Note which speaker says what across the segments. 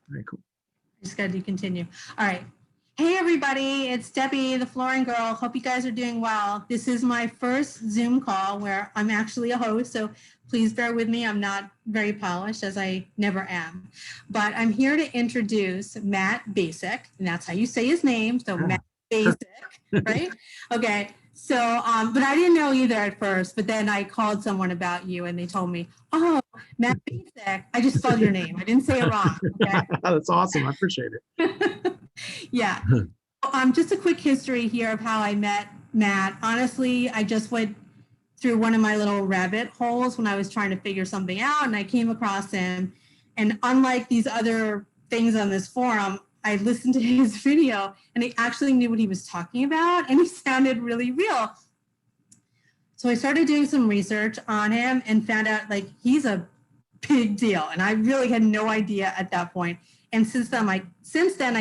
Speaker 1: Very cool.
Speaker 2: Just got to continue. All right. Hey, everybody. It's Debbie, the flooring girl. Hope you guys are doing well. This is my first Zoom call where I'm actually a host, so please bear with me. I'm not very polished, as I never am. But I'm here to introduce Matt Bacak, and that's how you say his name. So Matt Bacak, right? Okay. So, but I didn't know either at first, but then I called someone about you and they told me, oh, Matt Bacak. I just spelled your name. I didn't say it wrong. Okay?
Speaker 1: That's awesome. I appreciate it.
Speaker 2: Yeah. Just a quick history here of how I met Matt. Honestly, I just went through one of my little rabbit holes when I was trying to figure something out, and I came across him. And unlike these other things on this forum, I listened to his video and he actually knew what he was talking about and he sounded really real. So I started doing some research on him and found out like he's a big deal. And I really had no idea at that point. And since then I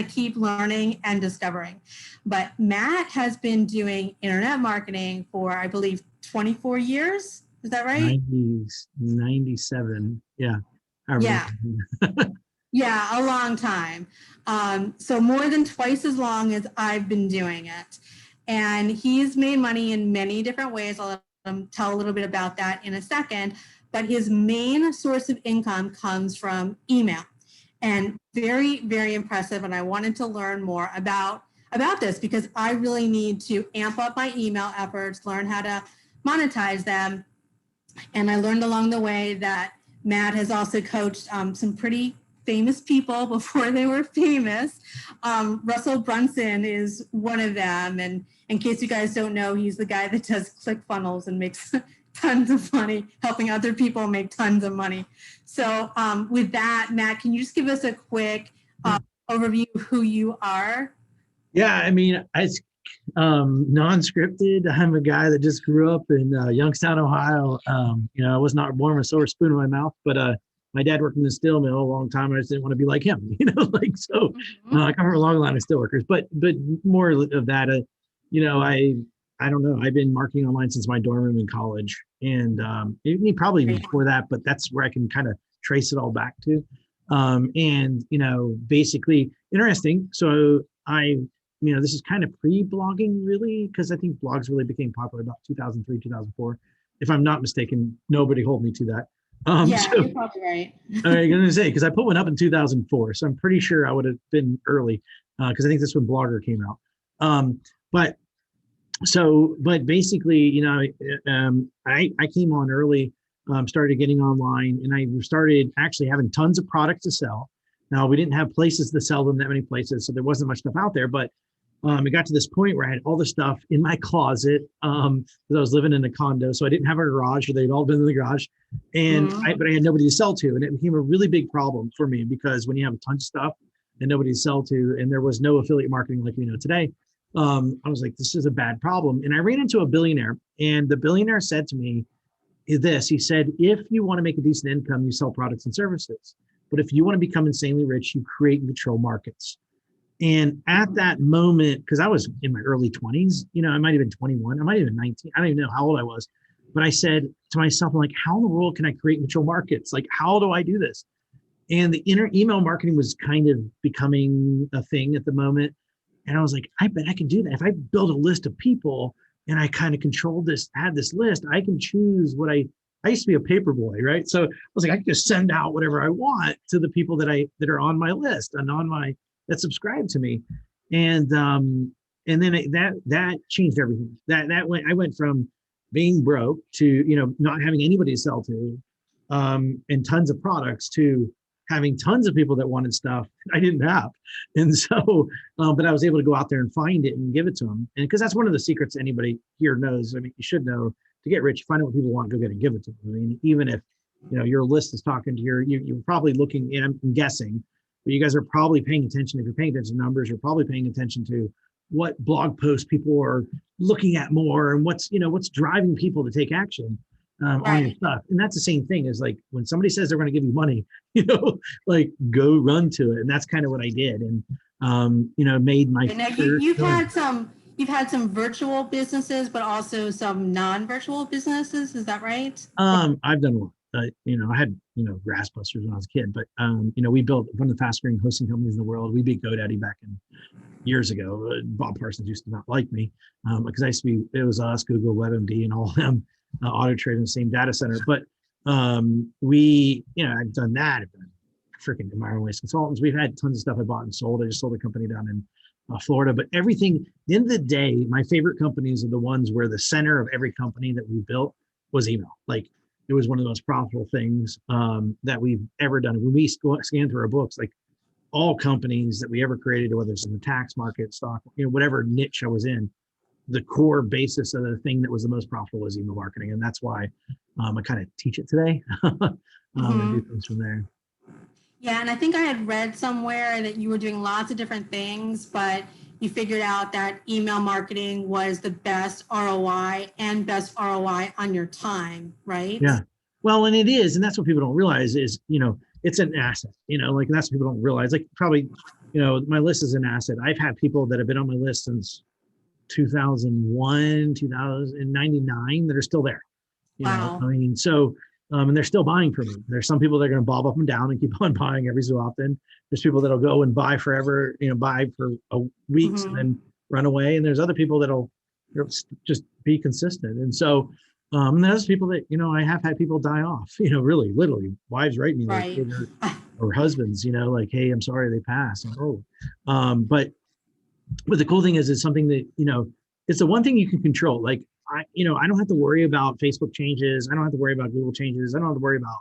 Speaker 2: keep learning and discovering. But Matt has been doing internet marketing for, I believe, 24 years. Is that right?
Speaker 1: 97. Yeah.
Speaker 2: Yeah. Yeah, a long time. So more than twice as long as I've been doing it. And he's made money in many different ways. I'll let him tell a little bit about that in a second. But his main source of income comes from email. And very, very impressive. And I wanted to learn more about this because I really need to amp up my email efforts, learn how to monetize them. And I learned along the way that Matt has also coached some pretty famous people before they were famous. Russell Brunson is one of them. And in case you guys don't know, he's the guy that does ClickFunnels and makes tons of money, helping other people make tons of money. So with that, Matt, can you just give us a quick overview of who you are?
Speaker 1: Yeah, I mean, it's non-scripted. I'm a guy that just grew up in Youngstown, Ohio. I was not born with a silver spoon in my mouth, but my dad worked in the steel mill a long time. I just didn't want to be like him, I come from a long line of steelworkers, but more of that, I don't know. I've been marketing online since my dorm room in college and probably before that, but that's where I can kind of trace it all back to. Basically interesting. So this is kind of pre-blogging really, because I think blogs really became popular about 2003, 2004. If I'm not mistaken, nobody hold me to that.
Speaker 2: You're probably right.
Speaker 1: I'm going to say, because I put one up in 2004, so I'm pretty sure I would have been early, because I think that's when Blogger came out. But basically, I came on early, started getting online, and I started actually having tons of products to sell. Now, we didn't have places to sell them that many places, so there wasn't much stuff out there, but it got to this point where I had all the stuff in my closet because I was living in a condo, so I didn't have a garage, or they'd all been in the garage, but I had nobody to sell to, and it became a really big problem for me because when you have a ton of stuff and nobody to sell to, and there was no affiliate marketing like we know today, I was like, this is a bad problem. And I ran into a billionaire, and the billionaire said to me this. He said, if you want to make a decent income, you sell products and services. But if you want to become insanely rich, you create and control markets. And at that moment, because I was in my early 20s, I might have been 21, I might have been 19. I don't even know how old I was. But I said to myself, I'm like, how in the world can I create and control markets? Like, how do I do this? And the email marketing was kind of becoming a thing at the moment. And I was like, I bet I can do that. If I build a list of people and I kind of control this, had this list, I can choose what I used to be a paper boy, right? So I was like, I can just send out whatever I want to the people that are on my list and that subscribe to me. And then that changed everything. I went from being broke to, not having anybody to sell to, and tons of products to having tons of people that wanted stuff I didn't have. And so, but I was able to go out there and find it and give it to them. And because that's one of the secrets anybody here knows. I mean, you should know, to get rich, find out what people want, go get it and give it to them. I mean, even if, your list is talking to you're probably looking, and I'm guessing, but you guys are probably paying attention. If you're paying attention to numbers, you're probably paying attention to what blog posts people are looking at more and what's driving people to take action. On your stuff. And that's the same thing as like when somebody says they're going to give you money, like go run to it. And that's kind of what I did. And, made my,
Speaker 2: now you've had some virtual businesses, but also some non-virtual businesses. Is that right?
Speaker 1: I've done I had, Grass Busters when I was a kid, but, we built one of the fastest growing hosting companies in the world. We beat GoDaddy back in years ago. Bob Parsons used to not like me because it was us, Google, WebMD, and all of them auto trade in the same data center. But I've done that. I've done freaking environmental waste consultants. We've had tons of stuff I bought and sold. I just sold a company down in Florida. But everything, at the end of the day, my favorite companies are the ones where the center of every company that we built was email. Like, it was one of the most profitable things that we've ever done. When we scan through our books, like, all companies that we ever created, whether it's in the tax market, stock, whatever niche I was in, the core basis of the thing that was the most profitable was email marketing. And that's why I kind of teach it today and do things from there.
Speaker 2: Yeah, and I think I had read somewhere that you were doing lots of different things, but you figured out that email marketing was the best ROI and best ROI on your time, right?
Speaker 1: Yeah. Well, and it is, and that's what people don't realize is, it's an asset, like, that's what people don't realize. Like, probably, my list is an asset. I've had people that have been on my list since 2001, 2099 that are still there.
Speaker 2: Wow.
Speaker 1: I mean, so, and they're still buying from me. There's some people that are going to bob up and down and keep on buying every so often. There's people that'll go and buy forever, buy for weeks and then run away. And there's other people that'll just be consistent. And so, there's people that, I have had people die off, really, literally, wives write me, like, or husbands, like, hey, I'm sorry they passed. And, but the cool thing is, it's something that, it's the one thing you can control. Like, I don't have to worry about Facebook changes. I don't have to worry about Google changes. I don't have to worry about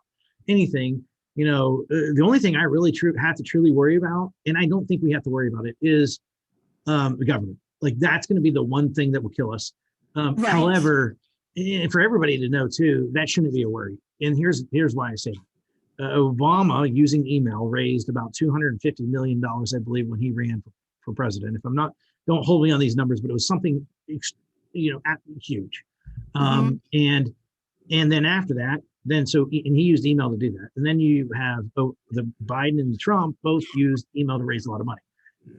Speaker 1: anything. The only thing I really have to truly worry about, and I don't think we have to worry about it, is the government. Like, that's going to be the one thing that will kill us. However, and for everybody to know too, that shouldn't be a worry. And here's why I say it. Obama, using email, raised about $250 million, I believe, when he ran for president. If I'm not, don't hold me on these numbers, but it was something, huge. And then after that, and he used email to do that. And then you have the Biden and Trump both used email to raise a lot of money.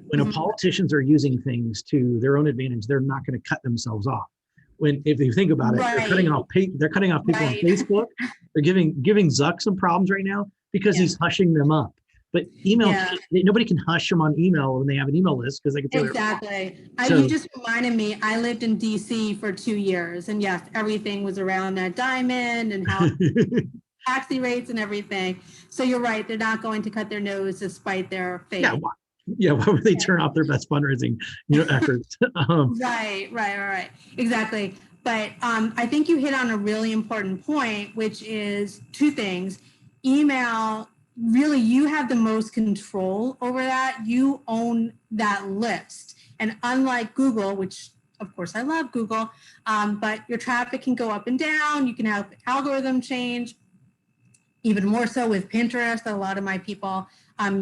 Speaker 1: When politicians are using things to their own advantage, they're not going to cut themselves off. If you think about it, they're cutting off people on Facebook. They're giving Zuck some problems right now because he's hushing them up. But email, nobody can hush them on email when they have an email list because they can do it.
Speaker 2: Exactly. You just reminded me, I lived in DC for 2 years, and yes, everything was around that diamond and how taxi rates and everything. So you're right, they're not going to cut their nose despite their faith.
Speaker 1: Why would they turn off their best fundraising efforts?
Speaker 2: Right. Exactly. But I think you hit on a really important point, which is two things. Email, really, you have the most control over that. You own that list. And unlike Google, which of course I love Google, but your traffic can go up and down. You can have algorithm change. Even more so with Pinterest, that a lot of my people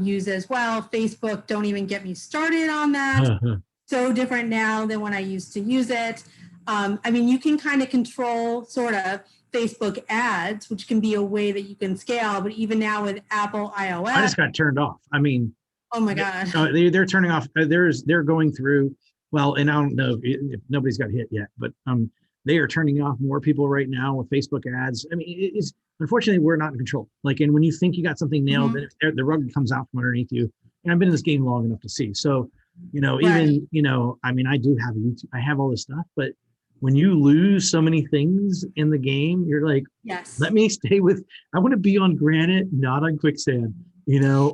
Speaker 2: use as well. Facebook, don't even get me started on that. So different now than when I used to use it. You can kind of control sort of Facebook ads, which can be a way that you can scale. But even now with Apple iOS,
Speaker 1: I just got turned off.
Speaker 2: Oh my God.
Speaker 1: They're turning off. They're going through. Well, and I don't know if nobody's got hit yet, but they are turning off more people right now with Facebook ads. It's unfortunately, we're not in control. Like, and when you think you got something nailed, the rug comes out from underneath you. And I've been in this game long enough to see. So, even, I do have YouTube. I have all this stuff, but when you lose so many things in the game, you're like, let me stay with, I want to be on granite, not on quicksand,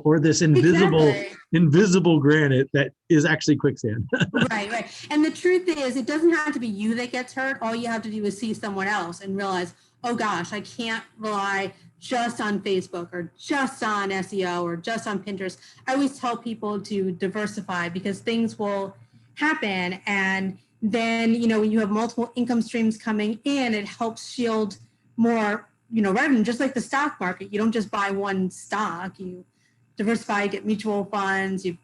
Speaker 1: or this invisible granite that is actually quicksand.
Speaker 2: Right. And the truth is, it doesn't have to be you that gets hurt. All you have to do is see someone else and realize, oh gosh, I can't rely just on Facebook or just on SEO or just on Pinterest. I always tell people to diversify because things will happen. And then, when you have multiple income streams coming in, it helps shield more, revenue, just like the stock market. You don't just buy one stock, you diversify, get mutual funds, you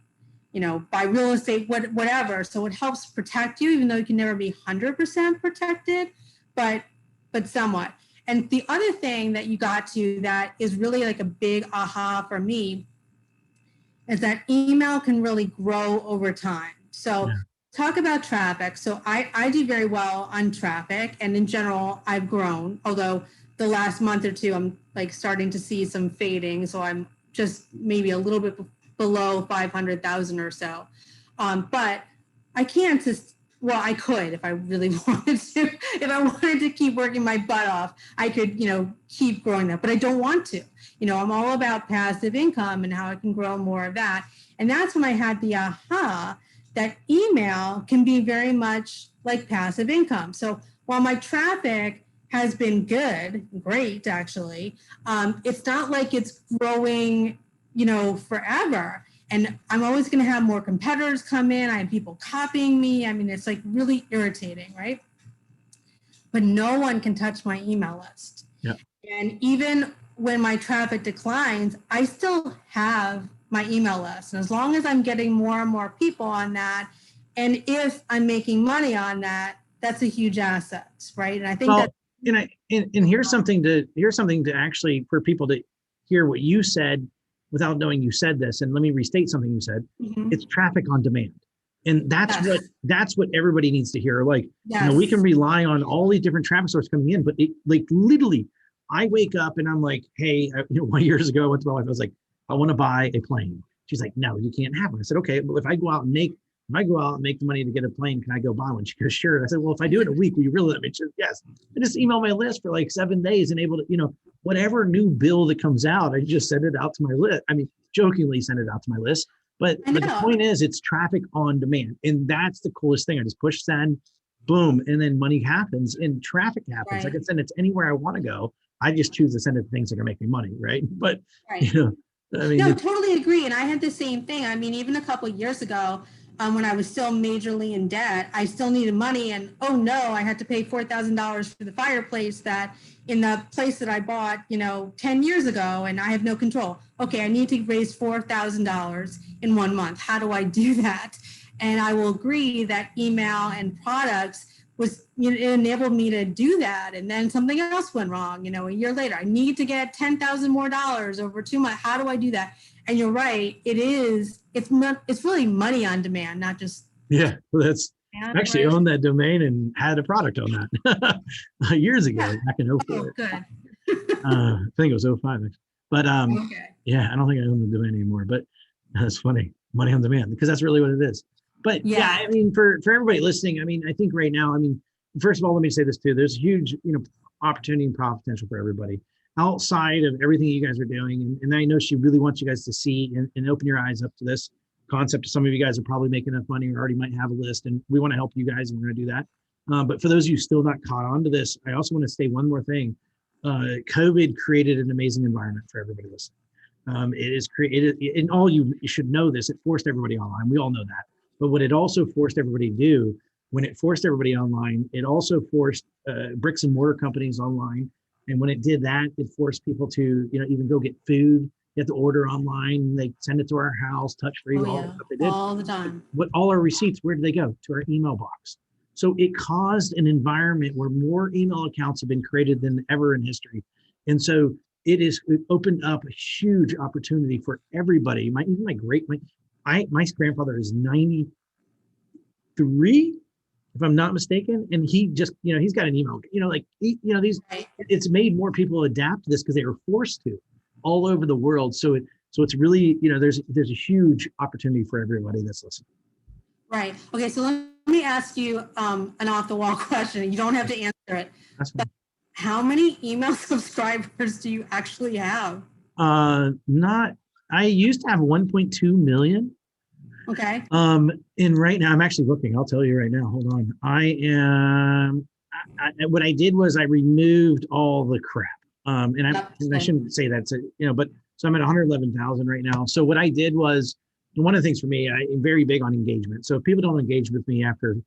Speaker 2: buy real estate, whatever. So it helps protect you, even though you can never be 100% protected, but somewhat. And the other thing that you got to that is really like a big aha for me is that email can really grow over time. So talk about traffic. So I do very well on traffic, and in general, I've grown, although the last month or two, I'm like starting to see some fading. So I'm just maybe a little bit below 500,000 or so. But I can't just, well, I could if I really wanted to. If I wanted to keep working my butt off, I could, keep growing that, but I don't want to. I'm all about passive income and how I can grow more of that. And that's when I had the aha that email can be very much like passive income. So while my traffic has been great, actually, it's not like it's growing, forever. And I'm always going to have more competitors come in. I have people copying me. I mean, it's like really irritating, right? But no one can touch my email list.
Speaker 1: Yeah.
Speaker 2: And even when my traffic declines, I still have my email list. And as long as I'm getting more and more people on that, and if I'm making money on that, that's a huge asset, right? And I think
Speaker 1: and here's something to actually for people to hear what you said without knowing you said this. And let me restate something you said. Mm-hmm. It's traffic on demand. And that's what everybody needs to hear. Like, we can rely on all these different traffic sources coming in, but literally I wake up and I'm like, hey, 1 year ago, I went to my wife, I was like, I want to buy a plane. She's like, no, you can't have one. I said, okay, well, if I go out and make the money to get a plane, can I go buy one? She goes, sure. And I said, well, if I do it in a week, will you really let me? She said, yes. I just email my list for like 7 days and able to, whatever new bill that comes out, I just send it out to my list. I mean, jokingly send it out to my list. But the point is, it's traffic on demand. And that's the coolest thing. I just push send, boom, and then money happens and traffic happens. Right. I can send it to anywhere I want to go. I just choose to send it to things that are going to make me money, right? But,
Speaker 2: totally agree. And I had the same thing. I mean, even a couple of years ago, when I was still majorly in debt, I still needed money. And oh no, I had to pay $4,000 for the fireplace that in the place that I bought, 10 years ago, and I have no control. Okay, I need to raise $4,000 in 1 month. How do I do that? And I will agree that email and products it enabled me to do that. And then something else went wrong, a year later. I need to get $10,000 more over 2 months. How do I do that? And you're right. It's really money on demand, not just.
Speaker 1: Yeah, that's actually owned that domain and had a product on that years ago. Back in 04.
Speaker 2: Oh, good.
Speaker 1: I think it was 05. But okay. Yeah, I don't think I own the domain anymore. But that's funny, money on demand, because that's really what it is. But yeah, I mean, for everybody listening, I mean, I think right now, I mean, first of all, let me say this too. There's huge, opportunity and profit potential for everybody outside of everything you guys are doing. And I know she really wants you guys to see and open your eyes up to this concept. Some of you guys are probably making enough money or already might have a list, and we want to help you guys, and we're going to do that. But for those of you still not caught on to this, I also want to say one more thing. COVID created an amazing environment for everybody listening. It is created, and all you should know this, it forced everybody online. We all know that. But what it also forced everybody to do, when it forced everybody online, it also forced bricks and mortar companies online. And when it did that, it forced people to, even go get food. You have to order online. They send it to our house, touch-free, all the stuff they did.
Speaker 2: All the time.
Speaker 1: All our receipts, where did they go? To our email box. So it caused an environment where more email accounts have been created than ever in history. And so it opened up a huge opportunity for everybody. My grandfather is 93, if I'm not mistaken, and he just, he's got an email. It's made more people adapt to this because they were forced to, all over the world. So it's really, there's a huge opportunity for everybody that's listening.
Speaker 2: Right. Okay. So let me ask you an off the wall question. You don't have to answer it.
Speaker 1: That's fine.
Speaker 2: How many email subscribers do you actually have?
Speaker 1: I used to have 1.2 million.
Speaker 2: Okay.
Speaker 1: And right now I'm actually looking, I'll tell you right now, hold on. What I did was I removed all the crap. And I shouldn't say that, but so I'm at 111,000 right now. So what I did was, one of the things for me, I'm very big on engagement. So if people don't engage with me after,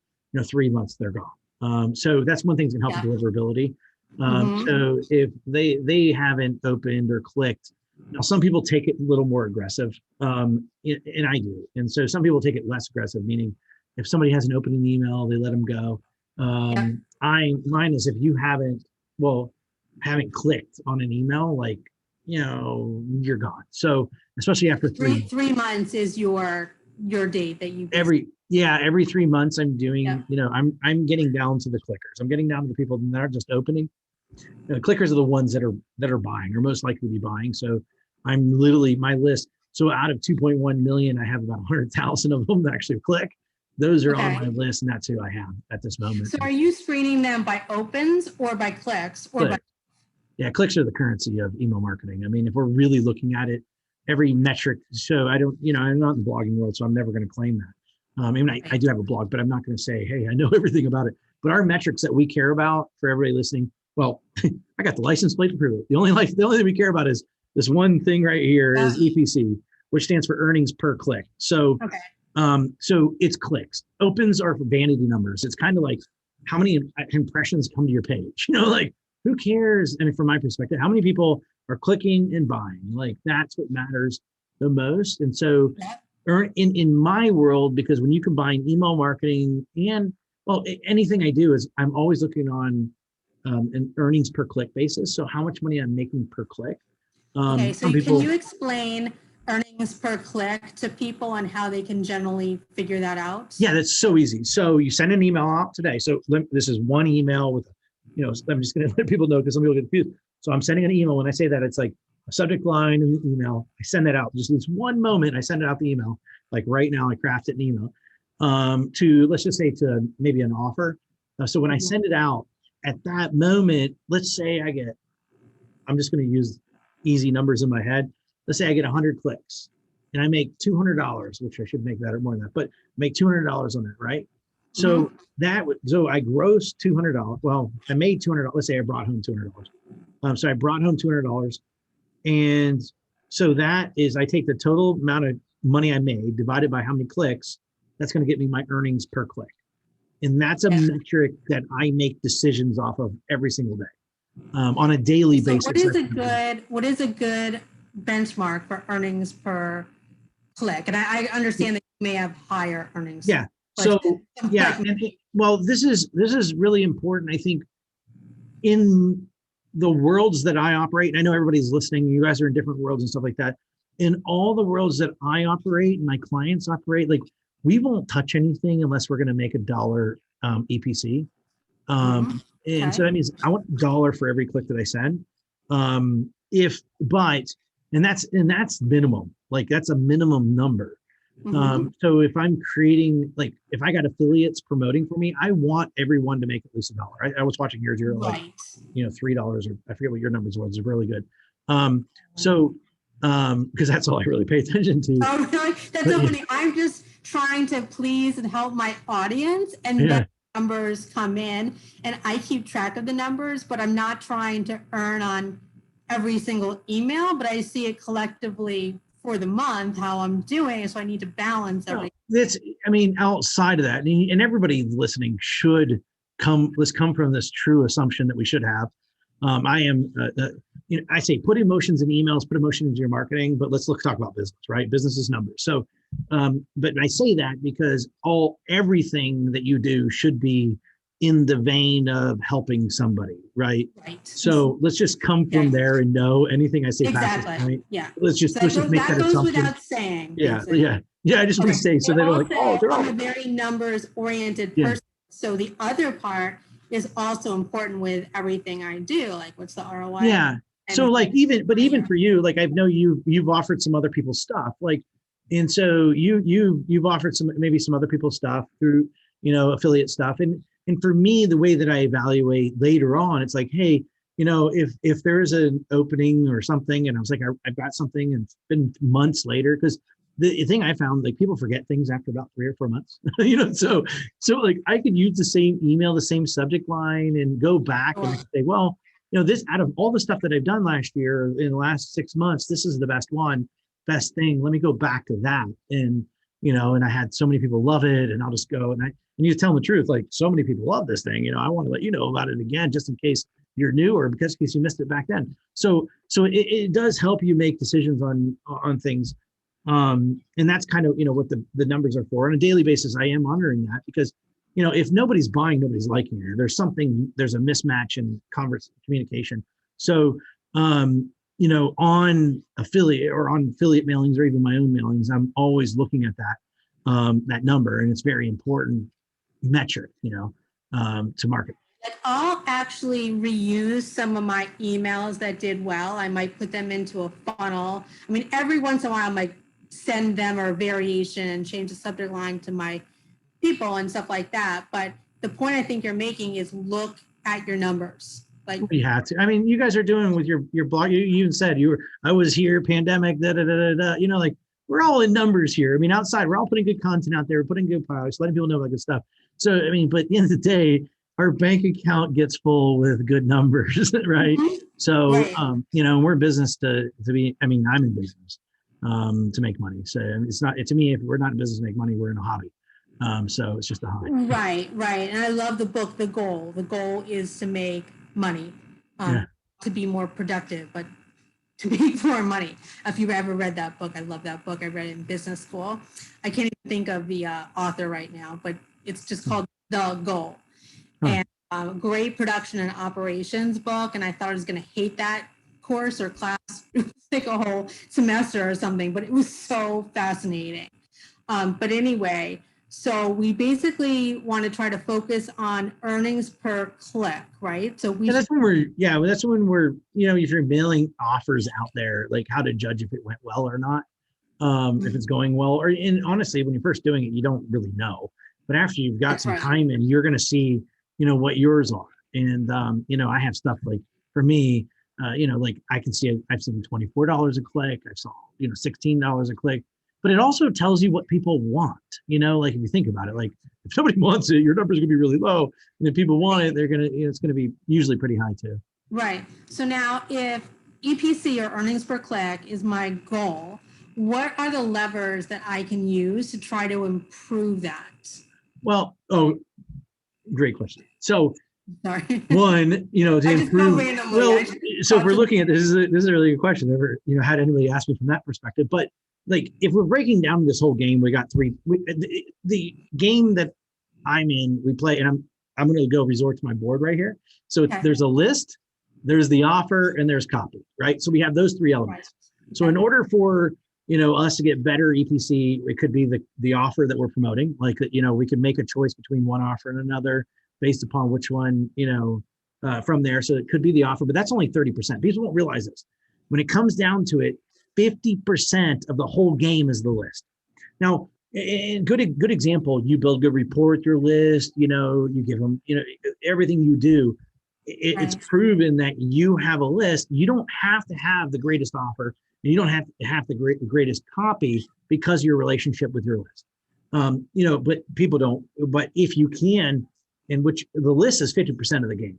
Speaker 1: 3 months, they're gone. So that's one thing that can help with deliverability. So if they haven't opened or clicked, now some people take it a little more aggressive, and I do. And so some people take it less aggressive, meaning if somebody has an opening email, they let them go. Mine is if you haven't clicked on an email, you're gone. So especially after three
Speaker 2: months is your date that you
Speaker 1: every 3 months I'm doing, I'm getting down to the clickers. I'm getting down to the people that are just opening. Clickers are the ones that are buying or most likely to be buying. So I'm literally my list. So out of 2.1 million, I have about 100,000 of them that actually click. Those are on
Speaker 2: Okay.
Speaker 1: my list, and that's who I have at this moment.
Speaker 2: So are you screening them by opens or by clicks or by?
Speaker 1: Clicks. Yeah, clicks are the currency of email marketing. I mean, if we're really looking at it, every metric. So I don't, I'm not in the blogging world, so I'm never going to claim that. I mean, I do have a blog, but I'm not going to say, hey, I know everything about it. But our metrics that we care about for everybody listening, well, I got the license plate to prove it. The only thing we care about is this one thing right here is EPC, which stands for earnings per click. So, so it's clicks. Opens are for vanity numbers. It's kind of like how many impressions come to your page. Like who cares? And from my perspective, how many people are clicking and buying? Like that's what matters the most. And so, in my world, because when you combine email marketing and anything I do is I'm always looking on an earnings per click basis. So how much money I'm making per click.
Speaker 2: Okay, so can you explain earnings per click to people and how they can generally figure that out?
Speaker 1: Yeah, that's so easy. So you send an email out today. So this is one email with, I'm just going to let people know because some people get confused. So I'm sending an email. When I say that, it's like a subject line and an email. I send it out. Just this one moment, I send it out the email. Like right now, I crafted an email to, let's just say, to maybe an offer. So when I send it out at that moment, let's say I'm just going to use easy numbers in my head. Let's say I get 100 clicks and I make $200, which I should make that or more than that, but make $200 on that, right? So so I grossed $200. Well, I made $200. Let's say I brought home $200. So I brought home $200, and so that is I take the total amount of money I made divided by how many clicks. That's going to get me my earnings per click, and that's a metric that I make decisions off of every single day. On a daily basis.
Speaker 2: What is a good benchmark for earnings per click? And I understand that you may have higher earnings.
Speaker 1: Yeah. So this is really important. I think in the worlds that I operate, and I know everybody's listening, you guys are in different worlds and stuff like that. In all the worlds that I operate and my clients operate, like we won't touch anything unless we're going to make $1 EPC. And so that means I want $1 for every click that I send. That's minimum, like that's a minimum number. So if I'm creating, like if I got affiliates promoting for me, I want everyone to make at least $1. I was watching yours, you're like, $3, or I forget what your numbers was, it's really good. Because that's all I really pay attention to.
Speaker 2: Oh, really? That's so funny. I'm just trying to please and help my audience, and numbers come in, and I keep track of the numbers, but I'm not trying to earn on every single email, but I see it collectively for the month, how I'm doing. So I need to balance everything.
Speaker 1: Outside of that, and everybody listening let's come from this true assumption that we should have. I say put emotions in emails, put emotion into your marketing, but let's talk about business, right? Business is numbers. So, but I say that because everything that you do should be in the vein of helping somebody, right? So let's just come from there and know anything I say past this point. Let's just make that assumption.
Speaker 2: Without saying.
Speaker 1: Yeah. I just want to say so they don't they're all
Speaker 2: a very numbers oriented person. So the other part is also important with everything I do. Like what's the ROI?
Speaker 1: Yeah. So like even for you, like I know you've offered some other people's stuff, like, and so you've offered maybe some other people's stuff through affiliate stuff, and for me, the way that I evaluate later on, it's like, hey, if there is an opening or something, and I was like, I've got something, and it's been months later, because the thing I found, like people forget things after about 3 or 4 months, so like I could use the same email, the same subject line, and go back and say, well, this out of all the stuff that I've done last year in the last 6 months, this is the best thing. Let me go back to that. And, and I had so many people love it, and I'll just go and you tell them the truth. Like so many people love this thing, I want to let you know about it again, just in case you're new or because in case you missed it back then. So it does help you make decisions on things. And that's kind of, what the numbers are for. On a daily basis, I am monitoring that because, if nobody's buying, nobody's liking it. There's a mismatch in communication. So, on affiliate mailings or even my own mailings, I'm always looking at that number, and it's very important metric, to market.
Speaker 2: Like I'll actually reuse some of my emails that did well. I might put them into a funnel. I mean, every once in a while, I might send them a variation and change the subject line to my people and stuff like that. But the point I think you're making is look at your numbers. Like
Speaker 1: We had to. I mean, you guys are doing with your blog. You even said you were. I was here. Pandemic. Da da da da da. You know, like we're all in numbers here. I mean, outside, we're all putting good content out there. We're putting good products, letting people know about good stuff. So, I mean, but at the end of the day, our bank account gets full with good numbers, right?
Speaker 2: mhm,
Speaker 1: So,
Speaker 2: right,
Speaker 1: you know, we're in business to be. I mean, I'm in business to make money. So it's not. To me, if we're not in business to make money, we're in a hobby. So it's just a hobby.
Speaker 2: right. And I love the book, The Goal. The goal is to make money,
Speaker 1: Yeah.
Speaker 2: to be more productive, but to make more money. If you've ever read that book, I love that book. I read it in business school. I can't even think of the author right now, but it's just called The Goal.
Speaker 1: Huh.
Speaker 2: And great production and operations book. And I thought I was going to hate that course or class, like a whole semester or something, but it was so fascinating. But anyway, so we basically want to try to focus on earnings per click, right? So we
Speaker 1: Yeah,
Speaker 2: should,
Speaker 1: that's when we're, you know, if you're mailing offers out there, like how to judge if it went well or not, if it's going well, or and honestly, when you're first doing it, you don't really know. But after you've got
Speaker 2: that's
Speaker 1: some
Speaker 2: right.
Speaker 1: time in, you're going to see, you know, what yours are. And, you know, I have stuff like for me, you know, like I can see, I've seen $24 a click. I saw, you know, $16 a click, but it also tells you what people want, you know, like if you think about it, like if somebody wants it, your number's gonna be really low. And if people want it, they're gonna, you know, it's gonna be usually pretty high too.
Speaker 2: Right. So now if EPC or earnings per click is my goal, what are the levers that I can use to try to improve that?
Speaker 1: Well, oh, great question. So
Speaker 2: Sorry.
Speaker 1: one, you know, to
Speaker 2: I just go
Speaker 1: improve,
Speaker 2: randomly.
Speaker 1: well,
Speaker 2: I just
Speaker 1: so if
Speaker 2: talk
Speaker 1: we're
Speaker 2: to
Speaker 1: looking at this is a really good question. Never, you know, had anybody ask me from that perspective, but like if we're breaking down this whole game, we got the game that I'm in, we play, and I'm going to go resort to my board right here. So
Speaker 2: okay.
Speaker 1: there's a list, there's the offer, and there's copy, right? So we have those three
Speaker 2: Right.
Speaker 1: elements. So in order for, you know, us to get better EPC, it could be the offer that we're promoting. Like, you know, we could make a choice between one offer and another based upon which one, you know, from there. So it could be the offer, but that's only 30%. People don't realize this. When it comes down to it, 50% of the whole game is the list. Now, good example, you build good rapport with your list, you know, you give them, you know, everything you do, it's
Speaker 2: Right.
Speaker 1: proven that you have a list. You don't have to have the greatest offer, and you don't have to have the greatest copy because of your relationship with your list. You know, but people don't, but if you can, in which the list is 50% of the game.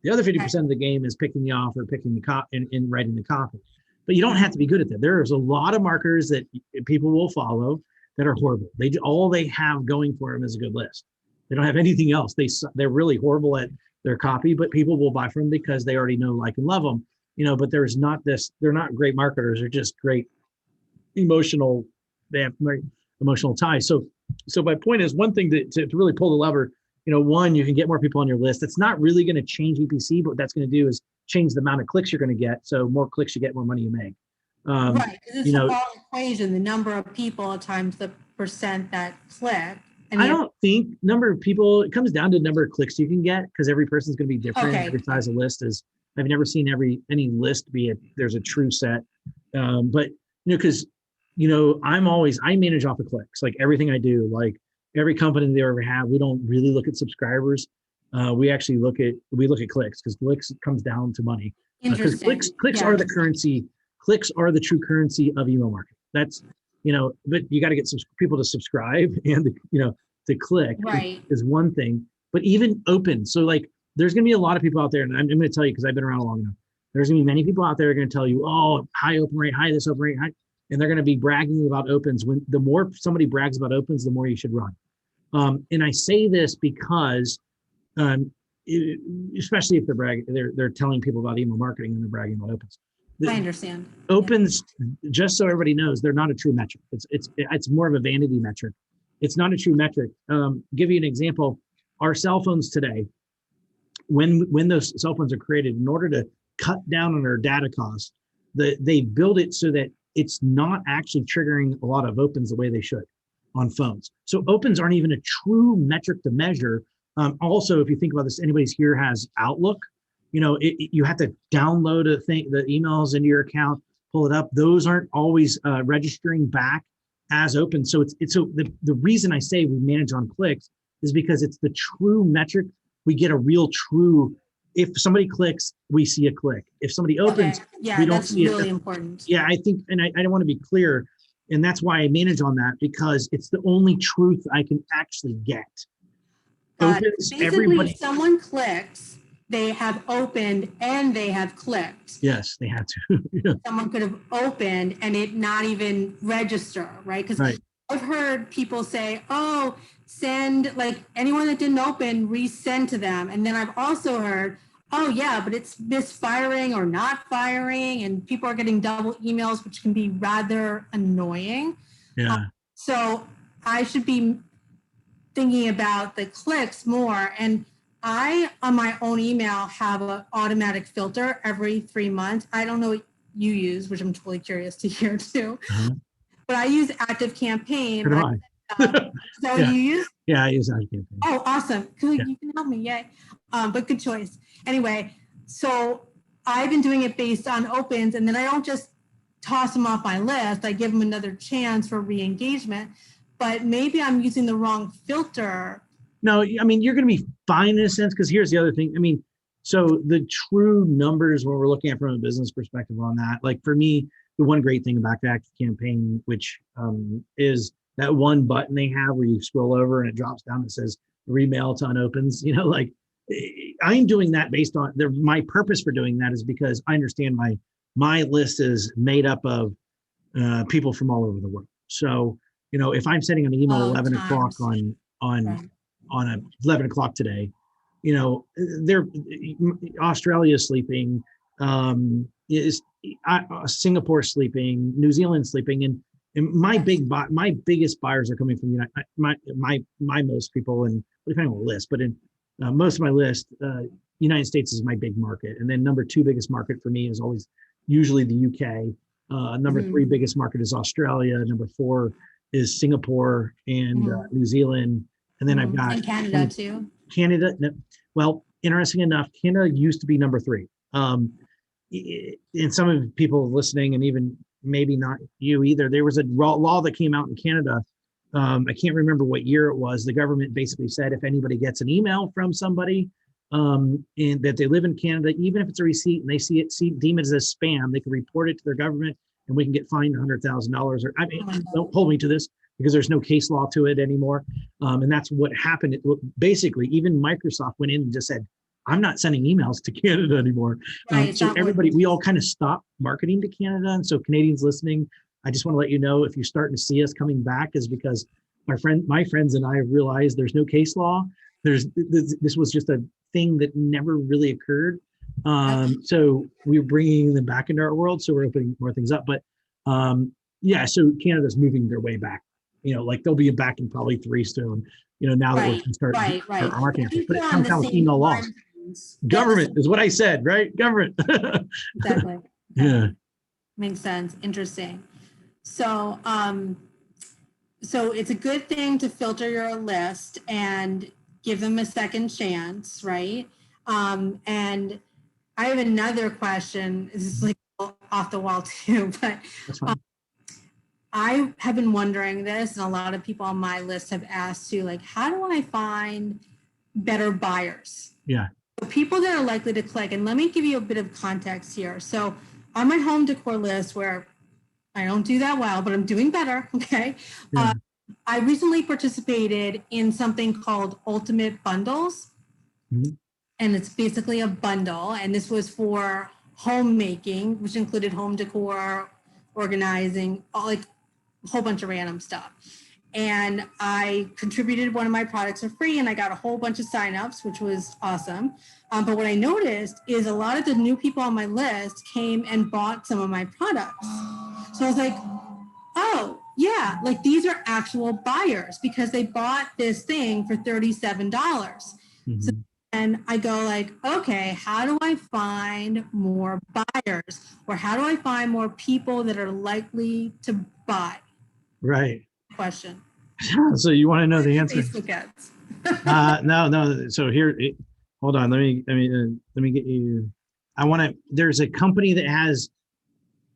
Speaker 1: The other 50% of the game is picking the offer, picking the copy, and writing the copy. But you don't have to be good at that. There's a lot of marketers that people will follow that are horrible. All they have going for them is a good list. They don't have anything else. They're really horrible at their copy, but people will buy from them because they already know, like, and love them. You know, but there's not this. They're not great marketers. They're just great emotional. They have emotional ties. So my point is, one thing to really pull the lever. You know, one, you can get more people on your list. It's not really going to change EPC, but what that's going to do is change the amount of clicks you're going to get. So more clicks you get, more money you make.
Speaker 2: Right. It's
Speaker 1: You
Speaker 2: a
Speaker 1: know,
Speaker 2: long equation, the number of people times the percent that click. And
Speaker 1: I don't think number of people, it comes down to the number of clicks you can get because every person's going to be different.
Speaker 2: okay.
Speaker 1: Every size of list is, I've never seen any list there's a true set. But, you know, because, you know, I manage off of clicks, like everything I do, like every company they ever have, we don't really look at subscribers. We actually look at clicks because clicks comes down to money. Because clicks
Speaker 2: Yeah.
Speaker 1: are the currency. Clicks are the true currency of email marketing. That's, you know, but you got to get some people to subscribe and, you know, to click
Speaker 2: Right.
Speaker 1: is one thing, but even open. So like, there's going to be a lot of people out there, and I'm going to tell you, because I've been around long enough, there's going to be many people out there are going to tell you, oh, high open rate, high this open rate, high, and they're going to be bragging about opens. When the more somebody brags about opens, the more you should run. And I say this because, um, especially if they're telling people about email marketing and they're bragging about opens.
Speaker 2: I understand.
Speaker 1: Opens, just so everybody knows, they're not a true metric. It's more of a vanity metric. It's not a true metric. Give you an example. Our cell phones today, when those cell phones are created, in order to cut down on our data costs, they build it so that it's not actually triggering a lot of opens the way they should on phones. So opens aren't even a true metric to measure Also, if you think about this, anybody's here has Outlook. You have to download the emails into your account, pull it up. Those aren't always registering back as open. So the reason I say we manage on clicks is because it's the true metric. We get a real true. If somebody clicks, we see a click. If somebody opens,
Speaker 2: yeah,
Speaker 1: we don't
Speaker 2: that's
Speaker 1: see
Speaker 2: really
Speaker 1: it.
Speaker 2: important.
Speaker 1: Yeah, I think, and I don't want to be clear, and that's why I manage on that, because it's the only truth I can actually get. Opens,
Speaker 2: Basically,
Speaker 1: everybody.
Speaker 2: if someone clicks, they have opened and they have clicked.
Speaker 1: Yes, they had to. Yeah.
Speaker 2: Someone could have opened and it not even register, right? Because
Speaker 1: Right.
Speaker 2: I've heard people say, oh, send, like anyone that didn't open, resend to them. And then I've also heard, oh yeah, but it's misfiring or not firing, and people are getting double emails, which can be rather annoying.
Speaker 1: Yeah.
Speaker 2: So I should be thinking about the clicks more. And I, on my own email, have an automatic filter every 3 months. I don't know what you use, which I'm totally curious to hear too.
Speaker 1: Uh-huh.
Speaker 2: But I use Active Campaign.
Speaker 1: So do I.
Speaker 2: So
Speaker 1: Yeah.
Speaker 2: you use?
Speaker 1: Yeah, I use Active Campaign.
Speaker 2: Oh, awesome. Good.
Speaker 1: Yeah.
Speaker 2: You can help me. Yay. But good choice. Anyway, so I've been doing it based on opens, and then I don't just toss them off my list. I give them another chance for re-engagement. But maybe I'm using the wrong filter.
Speaker 1: No, I mean, you're going to be fine in a sense, because here's the other thing. I mean, so the true numbers, when we're looking at from a business perspective on that, like for me, the one great thing about the Active Campaign, which is that one button they have where you scroll over and it drops down and says remail to unopens, like I'm doing that based on my purpose for doing that is because I understand my list is made up of people from all over the world. So, if I'm sending an email 11 o'clock on a 11 o'clock today, they're Australia sleeping, is Singapore sleeping, New Zealand sleeping, and my biggest buyers are coming from the United. My most people, and depending on the list, but in most of my list, United States is my big market, and then number 2 biggest market for me is always usually the UK. Number 3 biggest market is Australia. Number 4 is Singapore and New Zealand. And then I've got
Speaker 2: and Canada too.
Speaker 1: Canada. Well, interesting enough, Canada used to be number 3. And some of the people listening, and even maybe not you either, there was a law that came out in Canada. I can't remember what year it was. The government basically said if anybody gets an email from somebody and that they live in Canada, even if it's a receipt and they deem it as spam, they can report it to their government and we can get fined $100,000. Or don't hold me to this because there's no case law to it anymore. And that's what happened. Basically, even Microsoft went in and just said, I'm not sending emails to Canada anymore.
Speaker 2: Right,
Speaker 1: so we all kind of stopped marketing to Canada. And so Canadians listening, I just want to let you know, if you're starting to see us coming back, is because my friends and I have realized there's no case law. This was just a thing that never really occurred. So we're bringing them back into our world. So we're opening more things up. But so Canada's moving their way back. Like they'll be back in probably 3 soon. Now that we can start our marketing. But it comes down with email laws. Government is what I said, right? Government.
Speaker 2: Exactly.
Speaker 1: Yeah.
Speaker 2: Makes sense. Interesting. So, so it's a good thing to filter your list and give them a second chance, right? And I have another question. This is like off the wall too, but I have been wondering this, and a lot of people on my list have asked too, like, how do I find better buyers?
Speaker 1: Yeah.
Speaker 2: So people that are likely to click, and let me give you a bit of context here. So on my home decor list, where I don't do that well, but I'm doing better, okay?
Speaker 1: Yeah.
Speaker 2: I recently participated in something called Ultimate Bundles.
Speaker 1: Mm-hmm.
Speaker 2: And it's basically a bundle. And this was for homemaking, which included home decor, organizing, like a whole bunch of random stuff. And I contributed one of my products for free, and I got a whole bunch of signups, which was awesome. But what I noticed is a lot of the new people on my list came and bought some of my products. So I was like, oh, yeah, like these are actual buyers because they bought this thing for $37.
Speaker 1: Mm-hmm.
Speaker 2: So, and I go like, okay, how do I find more buyers, or how do I find more people that are likely to buy?
Speaker 1: Right.
Speaker 2: Question.
Speaker 1: So you want to know the answer?
Speaker 2: Facebook ads.
Speaker 1: No. So here, hold on. Let me get you. I want to. There's a company that has.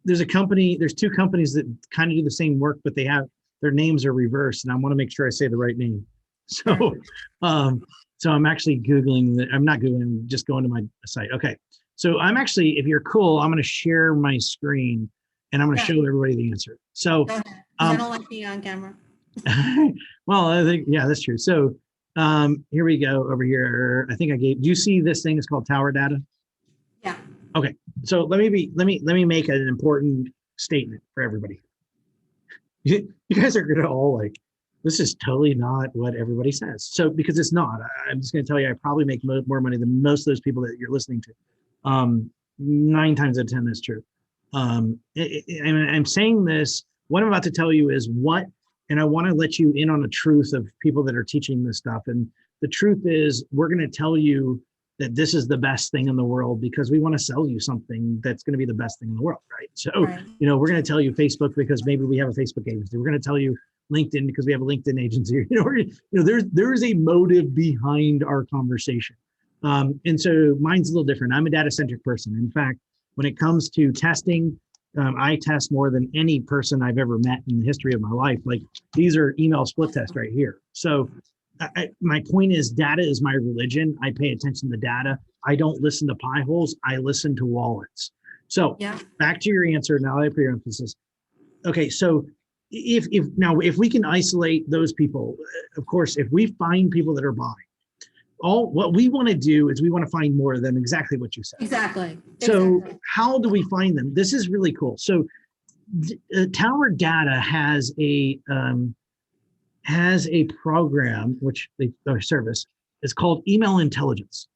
Speaker 1: There's a company. There's two companies that kind of do the same work, but they have their names are reversed, and I want to make sure I say the right name. So, um, so I'm actually googling. I'm not googling. I'm just going to my site. Okay. So I'm actually, if you're cool, I'm going to share my screen, and I'm going to show everybody the answer. So,
Speaker 2: Go ahead, 'cause I don't like being on camera.
Speaker 1: well, I think, yeah, that's true. So here we go over here. I think I gave, do you see this thing? It's called Tower Data.
Speaker 2: Yeah.
Speaker 1: Okay. So let me make an important statement for everybody. You guys are going to all like, this is totally not what everybody says. So, because it's not, I'm just going to tell you, I probably make more money than most of those people that you're listening to. 9 times out of 10, that's true. I'm saying this, what I'm about to tell you is what, and I want to let you in on the truth of people that are teaching this stuff. And the truth is, we're going to tell you that this is the best thing in the world because we want to sell you something that's going to be the best thing in the world, right? So,
Speaker 2: Right.
Speaker 1: we're going to tell you Facebook because maybe we have a Facebook agency. We're going to tell you LinkedIn because we have a LinkedIn agency. There's a motive behind our conversation. And so mine's a little different. I'm a data-centric person. In fact, when it comes to testing, I test more than any person I've ever met in the history of my life. Like, these are email split tests right here. So my point is, data is my religion. I pay attention to data. I don't listen to pie holes. I listen to wallets. So back to your answer. Now I put your emphasis. Okay, so if we can isolate those people, of course, if we find people that are buying, what we want to do is we want to find more of them, exactly what you said.
Speaker 2: Exactly.
Speaker 1: So how do we find them? This is really cool. So Tower Data has a program, which their service is called Email Intelligence.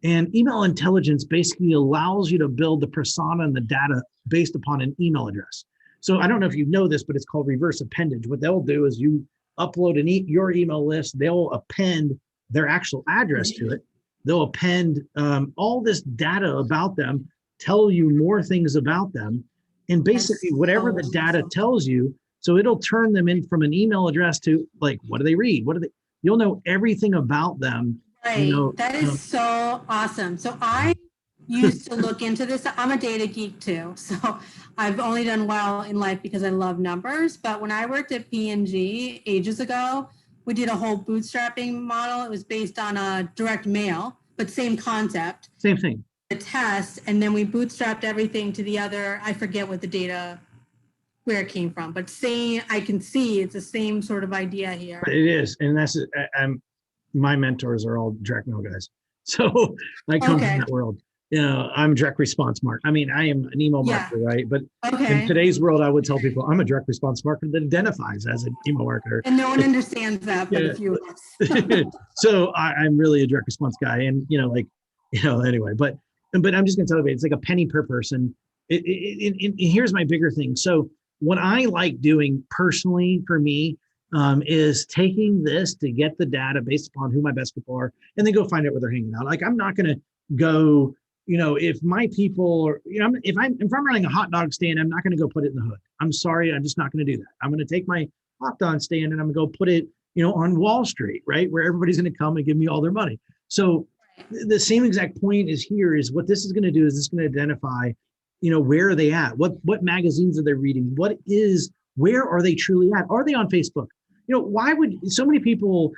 Speaker 1: And email intelligence basically allows you to build the persona and the data based upon an email address. So I don't know if you know this, but it's called reverse appendage. What they'll do is you upload your email list, they'll append their actual address to it. They'll append all this data about them, tell you more things about them, and basically whatever the data tells you, so it'll turn them in from an email address to, like, what do they read? You'll know everything about them.
Speaker 2: Right. That is so awesome. So I used to look into this. I'm a data geek too. So I've only done well in life because I love numbers. But when I worked at P&G ages ago, we did a whole bootstrapping model. It was based on a direct mail, but same concept.
Speaker 1: Same thing.
Speaker 2: A test, and then we bootstrapped everything to the other. I forget what the data, where it came from, but I can see it's the same sort of idea here.
Speaker 1: It is, and that's my mentors are all direct mail guys, so I come from that world. I'm direct response marketer. I mean, I am an email marketer, right? But in today's world, I would tell people I'm a direct response marketer that identifies as an email marketer.
Speaker 2: And no one understands that, but a few of us.
Speaker 1: So I'm really a direct response guy, and anyway. But I'm just gonna tell you, it's like a penny per person. Here's my bigger thing. So what I like doing personally for me is taking this to get the data based upon who my best people are, and then go find out where they're hanging out. Like, I'm not gonna go. If my people are, if I'm running a hot dog stand, I'm not going to go put it in the hood. I'm sorry, I'm just not going to do that. I'm going to take my hot dog stand and I'm going to go put it, on Wall Street, right, where everybody's going to come and give me all their money. So the same exact point is here. Is what this is going to do is it's going to identify, where are they at? What magazines are they reading? Where are they truly at? Are they on Facebook? Why would so many people,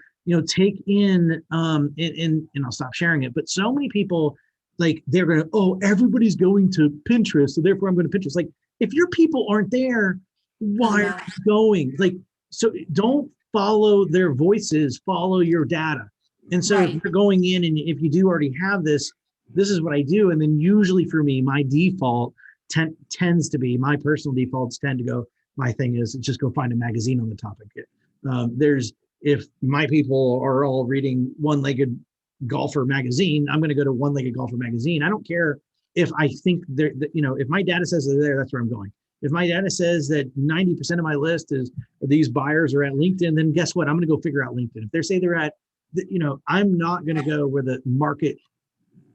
Speaker 1: take in, and I'll stop sharing it, but so many people, like, they're going to, everybody's going to Pinterest, so therefore I'm going to Pinterest. Like, if your people aren't there, why are you going? Like, so don't follow their voices, follow your data. And so if you're going in, and if you do already have this is what I do. And then usually for me, my default tends to be, my personal defaults tend to go, my thing is just go find a magazine on the topic. If my people are all reading One-Legged Golfer magazine, I'm going to go to One-Legged Golfer magazine. I don't care if I think if my data says they're there, that's where I'm going. If my data says that 90% of my list is these buyers are at LinkedIn, then guess what? I'm going to go figure out LinkedIn. If they say they're at, I'm not going to go where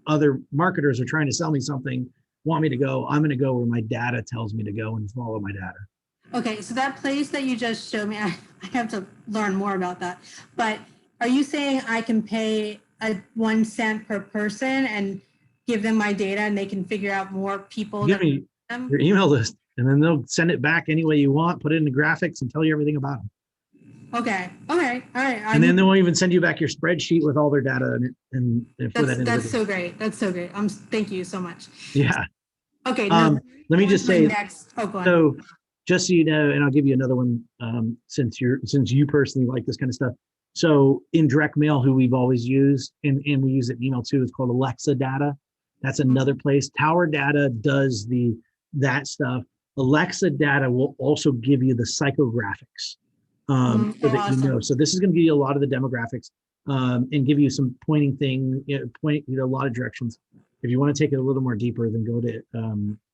Speaker 1: other marketers are trying to sell me something, want me to go. I'm going to go where my data tells me to go and follow my data.
Speaker 2: Okay, so that place that you just showed me, I have to learn more about that. But are you saying I can pay a 1 cent per person and give them my data and they can figure out more people
Speaker 1: Give
Speaker 2: that
Speaker 1: me
Speaker 2: them?
Speaker 1: your email list, and then they'll send it back any way you want, put it into graphics, and tell you everything about them.
Speaker 2: Okay. Okay. All right.
Speaker 1: And then they'll even send you back your spreadsheet with all their data in it, and for that
Speaker 2: that's
Speaker 1: individual.
Speaker 2: so great. That's so great. Thank you so much.
Speaker 1: Yeah.
Speaker 2: Okay. Now,
Speaker 1: Let me just say,
Speaker 2: next. Oh, go on.
Speaker 1: so just so you know, and I'll give you another one, since you personally like this kind of stuff. So in direct mail, who we've always used, and we use it in email too, it's called Alexa data. That's another place. Tower data does that stuff. Alexa data will also give you the psychographics, so that you know. So this is going to give you a lot of the demographics, and give you some pointing thing, a lot of directions. If you want to take it a little more deeper, then go to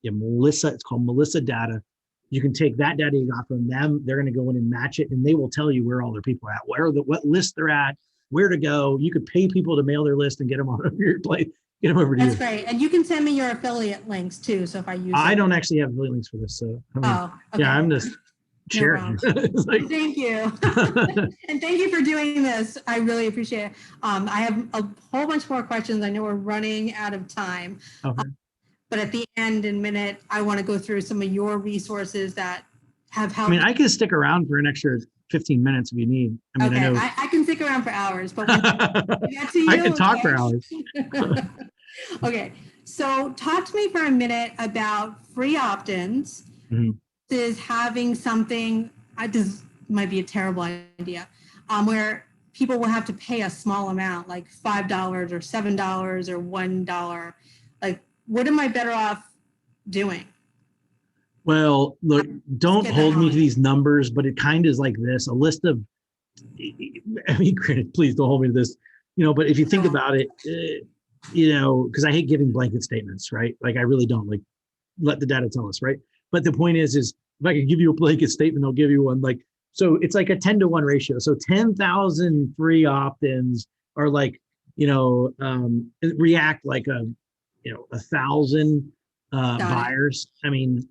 Speaker 1: Melissa. It's called Melissa data. You can take that data you got from them. They're going to go in and match it, and they will tell you where all their people are at, what list they're at, where to go. You could pay people to mail their list and get them on your plate, get them over to you.
Speaker 2: That's great. And you can send me your affiliate links too. So if I use
Speaker 1: I don't actually have affiliate links for this. So I mean,
Speaker 2: okay.
Speaker 1: yeah, I'm just sharing.
Speaker 2: Like, thank you. And thank you for doing this. I really appreciate it. I have a whole bunch more questions. I know we're running out of time.
Speaker 1: Okay.
Speaker 2: But at the end, in a minute, I want to go through some of your resources that have helped.
Speaker 1: I mean, I can stick around for an extra 15 minutes if you need. I mean,
Speaker 2: okay,
Speaker 1: I know
Speaker 2: I can stick around for hours, but when we get to you,
Speaker 1: I can talk for hours.
Speaker 2: Okay, so talk to me for a minute about free opt-ins. Is having something, this might be a terrible idea, where people will have to pay a small amount, like $5 or $7 or $1. Like, what am I better off doing?
Speaker 1: Well, look, don't hold me to these numbers, but it kind of is like this, a list of, I mean, granted, please don't hold me to this, but if you think about it, because I hate giving blanket statements, right? Like, I really don't, like, let the data tell us, right? But the point is if I can give you a blanket statement, I'll give you one. Like, so it's like a 10-to-1 ratio. So 10,000 free opt-ins are like, react like 1,000 buyers. I mean,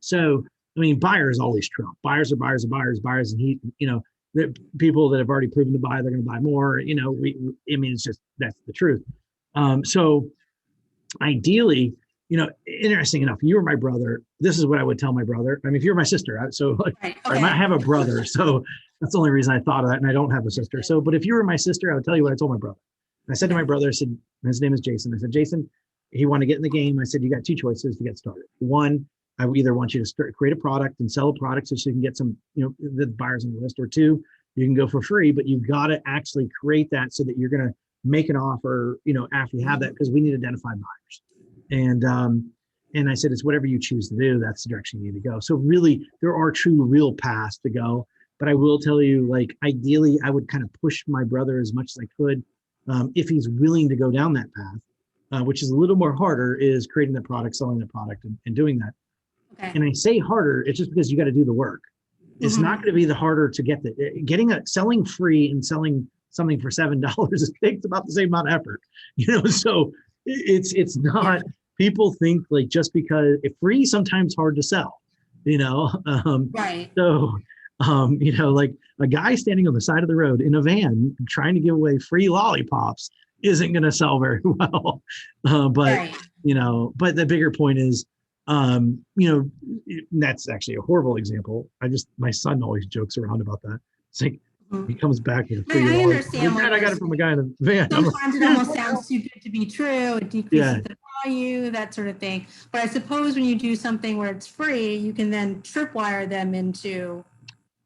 Speaker 1: buyers always trump. Buyers are buyers and buyers, buyers, and the people that have already proven to buy, they're going to buy more. It's just, that's the truth. So ideally, interesting enough, you were my brother. This is what I would tell my brother. I mean, if you're my sister, so like, right, okay. I might have a brother, so that's the only reason I thought of that. And I don't have a sister. So, but if you were my sister, I would tell you what I told my brother. And I said to my brother, I said, his name is Jason. I said, Jason, he wanted to get in the game. I said, you got two choices to get started. One, I either want you to create a product and sell a product so you can get some, the buyers on the list, or two, you can go for free, but you've got to actually create that so that you're going to make an offer, after you have that, because we need identified buyers. And I said, it's whatever you choose to do, that's the direction you need to go. So really, there are true real paths to go. But I will tell you, like, ideally, I would kind of push my brother as much as I could, if he's willing to go down that path, which is a little more harder, is creating the product, selling the product, and doing that. Okay. And I say harder, it's just because you got to do the work. It's not going to be the harder to get selling free and selling something for $7. It takes about the same amount of effort, so it's not, people think like, just because free, sometimes hard to sell,
Speaker 2: right.
Speaker 1: So, like a guy standing on the side of the road in a van trying to give away free lollipops isn't going to sell very well. But,
Speaker 2: right.
Speaker 1: But the bigger point is, that's actually a horrible example. My son always jokes around about that. It's like, he comes back with a free
Speaker 2: I understand.
Speaker 1: Like, I got it from a guy in a van.
Speaker 2: Sometimes it almost sounds too good to be true. It decreases the value, that sort of thing. But I suppose when you do something where it's free, you can then tripwire them into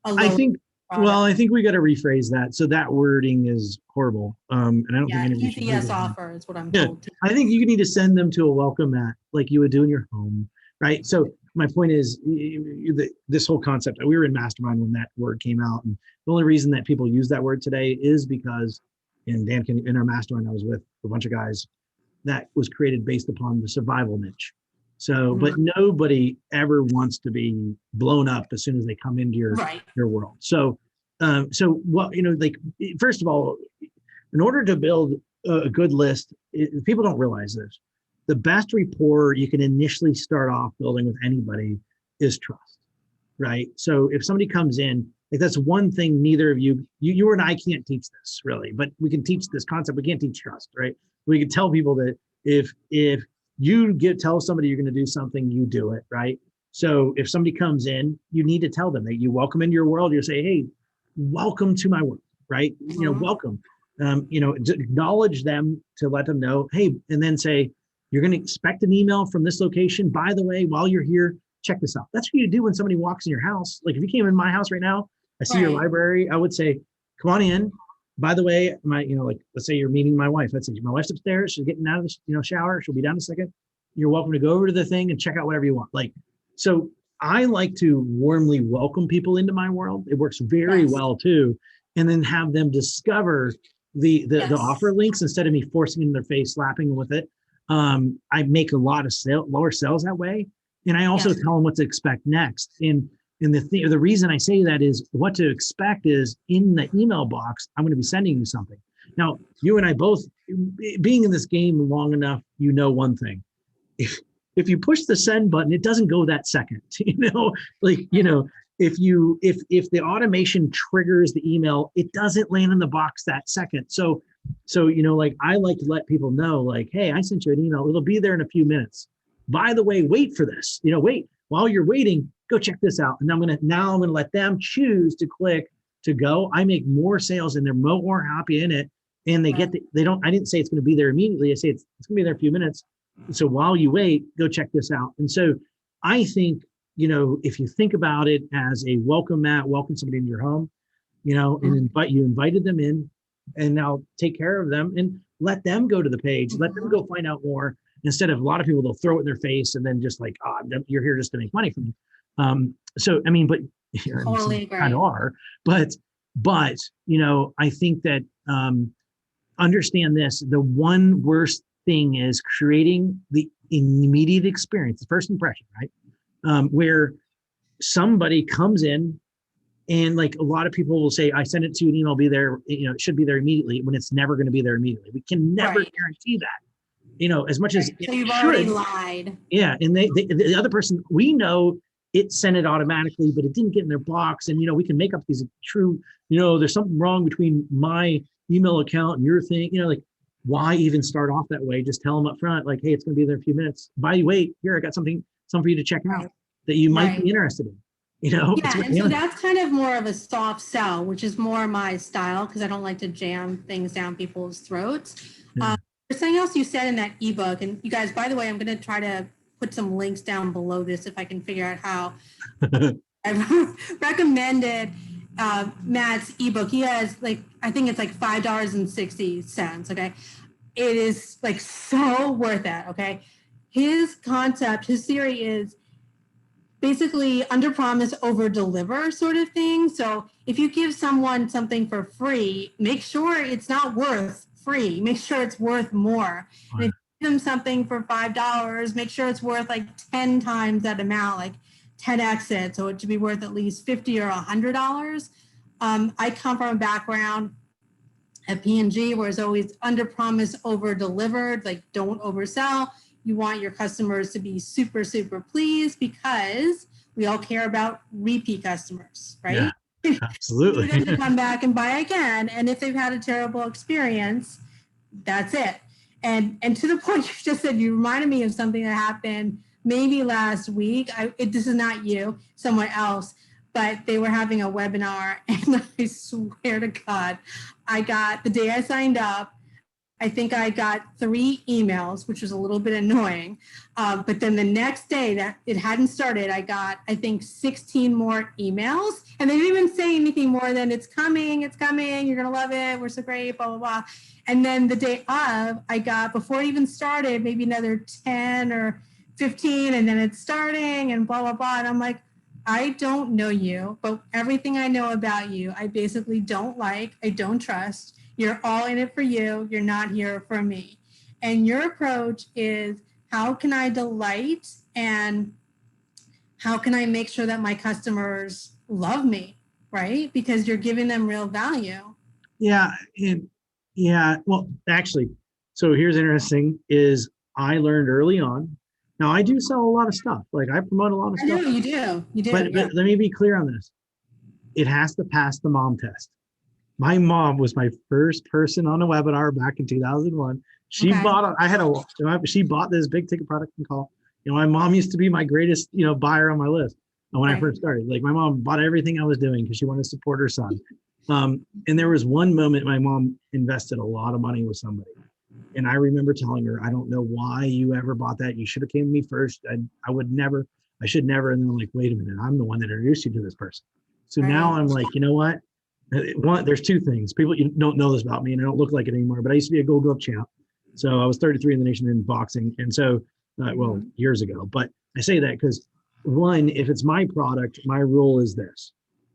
Speaker 2: a low product.
Speaker 1: I think we got to rephrase that. So that wording is horrible. And I don't think anybody should.
Speaker 2: Yes offer is what I'm told.
Speaker 1: I think you need to send them to a welcome mat like you would do in your home, right? So my point is, this whole concept, we were in mastermind when that word came out, and the only reason that people use that word today is because in our mastermind, I was with a bunch of guys, that was created based upon the survival niche. So, but nobody ever wants to be blown up as soon as they come into your world. So, first of all, in order to build a good list, people don't realize this. The best rapport you can initially start off building with anybody is trust, right? So if somebody comes in, Like that's one thing neither of you and I can't teach this really, but we can teach this concept. We can't teach trust, right? We can tell people that if you tell somebody you're going to do something, you do it, right? So if somebody comes in, you need to tell them that you welcome into your world. You say, hey, welcome to my world, right? Welcome. Acknowledge them to let them know, hey, and then say, you're going to expect an email from this location. By the way, while you're here, check this out. That's what you do when somebody walks in your house. Like if you came in my house right now, I see your library, I would say, come on in. By the way, let's say you're meeting my wife. Let's say my wife's upstairs. She's getting out of the shower. She'll be down in a second. You're welcome to go over to the thing and check out whatever you want. So I like to warmly welcome people into my world. It works very well too. And then have them discover the offer links instead of me forcing it in their face, slapping them with it. I make a lot of lower sales that way. And I also tell them what to expect next. And the reason I say that is what to expect is in the email box, I'm going to be sending you something. Now, you and I both, being in this game long enough, one thing. If you push the send button, it doesn't go that second. If the automation triggers the email, it doesn't land in the box that second. So I like to let people know, hey, I sent you an email. It'll be there in a few minutes. By the way, wait for this. Wait while you're waiting. Go check this out. And I'm gonna let them choose to click to go. I make more sales and they're more happy in it. And I didn't say it's going to be there immediately. I say it's going to be there in a few minutes. So while you wait, go check this out. And so I think, if you think about it as a welcome mat, welcome somebody into your home, and invited them in, and now take care of them and let them go to the page, let them go find out more, instead of a lot of people, they'll throw it in their face and then just you're here just to make money from me. But
Speaker 2: totally agree.
Speaker 1: Kind of are, but I think that understand this, the one worst thing is creating the immediate experience, the first impression, right? Where somebody comes in and a lot of people will say, I sent it to you an email, be there, it should be there immediately, when it's never going to be there immediately. We can never guarantee that, as much as
Speaker 2: so you've already lied.
Speaker 1: Yeah. And the other person, we know it sent it automatically, but it didn't get in their box. And, we can make up these true, there's something wrong between my email account and your thing, why even start off that way? Just tell them up front, hey, it's going to be there in a few minutes. By the way, here, I got something for you to check out that you might be interested in.
Speaker 2: Yeah, and so that's kind of more of a soft sell, which is more my style because I don't like to jam things down people's throats. There's something else you said in that ebook, and you guys, by the way, I'm going to try to put some links down below this if I can figure out how. I've recommended Matt's ebook. He has I think it's $5.60. Okay, it is so worth it. Okay, his concept, his theory is basically under promise, over deliver sort of thing. So if you give someone something for free, make sure it's not worth free. Make sure it's worth more. And if you give them something for $5, make sure it's worth 10 times that amount, 10x it. So it should be worth at least $50 or $100. I come from a background at P&G where it's always under promise, over delivered, don't oversell. You want your customers to be super, super pleased because we all care about repeat customers, right?
Speaker 1: Yeah, absolutely.
Speaker 2: You want them to come back and buy again. And if they've had a terrible experience, that's it. And to the point you just said, you reminded me of something that happened maybe last week. This is not you, someone else, but they were having a webinar. And I swear to God, the day I signed up, I think I got 3 emails, which was a little bit annoying. But then the next day that it hadn't started, I got, I think, 16 more emails. And they didn't even say anything more than it's coming, you're going to love it, we're so great, blah, blah, blah. And then the day of, I got, before it even started, maybe another 10 or 15, and then it's starting and blah, blah, blah. And I'm like, I don't know you, but everything I know about you, I basically don't like, I don't trust. You're all in it for you. You're not here for me. And your approach is, how can I delight and how can I make sure that my customers love me, right? Because you're giving them real value.
Speaker 1: Yeah. Well, actually, so here's interesting is I learned early on. Now I do sell a lot of stuff. I promote a lot of stuff.
Speaker 2: I know you do.
Speaker 1: But let me be clear on this. it has to pass the mom test. My mom was my first person on a webinar back in 2001. She
Speaker 2: Okay.
Speaker 1: bought, she bought this big ticket product and call. My mom used to be my greatest, buyer on my list when I first started. Like my mom bought everything I was doing because she wanted to support her son. And there was one moment my mom invested a lot of money with somebody. And I remember telling her, I don't know why you ever bought that. You should have came to me first. I should never. And then I'm like, wait a minute, I'm the one that introduced you to this person. So now I'm like, you know what? There's two things. People, you don't know this about me, and I don't look like it anymore, but I used to be a Gold Glove champ. So I was 33 in the nation in boxing. And so, years ago, but I say that because one, if it's my product, my rule is this.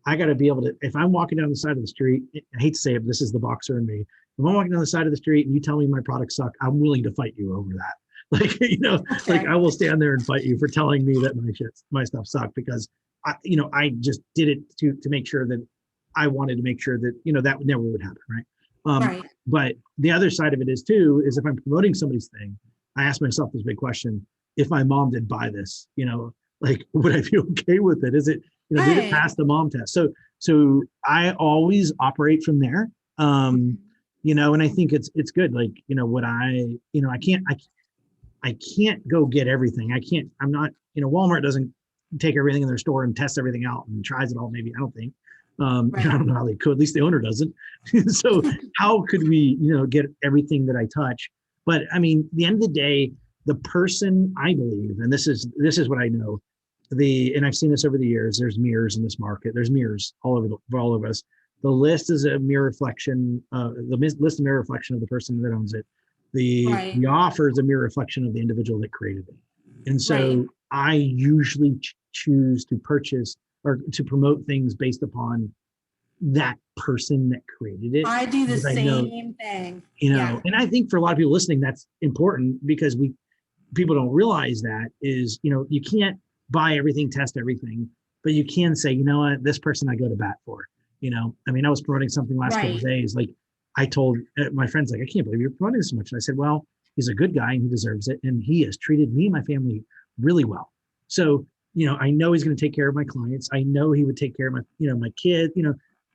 Speaker 1: I got to be able to, if I'm walking down the side of the street, I hate to say it, but this is the boxer in me. If I'm walking down the side of the street and you tell me my products suck, I'm willing to fight you over that. Like I will stand there and fight you for telling me that my stuff sucked because I just did it to make sure that I wanted to make sure that, that never would happen. Right. But the other side of it is too, is if I'm promoting somebody's thing, I ask myself this big question: if my mom did buy this, like, would I be okay with it? Is it, did it pass the mom test? So I always operate from there. And I think it's good. Like, I can't go get everything. I'm not, Walmart doesn't take everything in their store and test everything out and tries it all. Maybe, I don't think. I don't know how they could, at least the owner doesn't. So how could we, get everything that I touch? But I mean, at the end of the day, the person, I believe, and this is what I know, and I've seen this over the years, there's mirrors in this market. There's mirrors all over us. The list is a mirror reflection, the list is a mirror reflection of the person that owns it. The offer is a mirror reflection of the individual that created it. And so I usually choose to purchase or to promote things based upon that person that created it.
Speaker 2: I do the same thing.
Speaker 1: And I think for a lot of people listening, that's important because people don't realize that is, you can't buy everything, test everything, but you can say, you know what, this person I go to bat for. I mean, I was promoting something last couple of days. Like I told my friends, like, I can't believe you're promoting this so much. And I said, well, he's a good guy and he deserves it. And he has treated me and my family really well. So, I know he's going to take care of my clients. I know he would take care of my, my kid,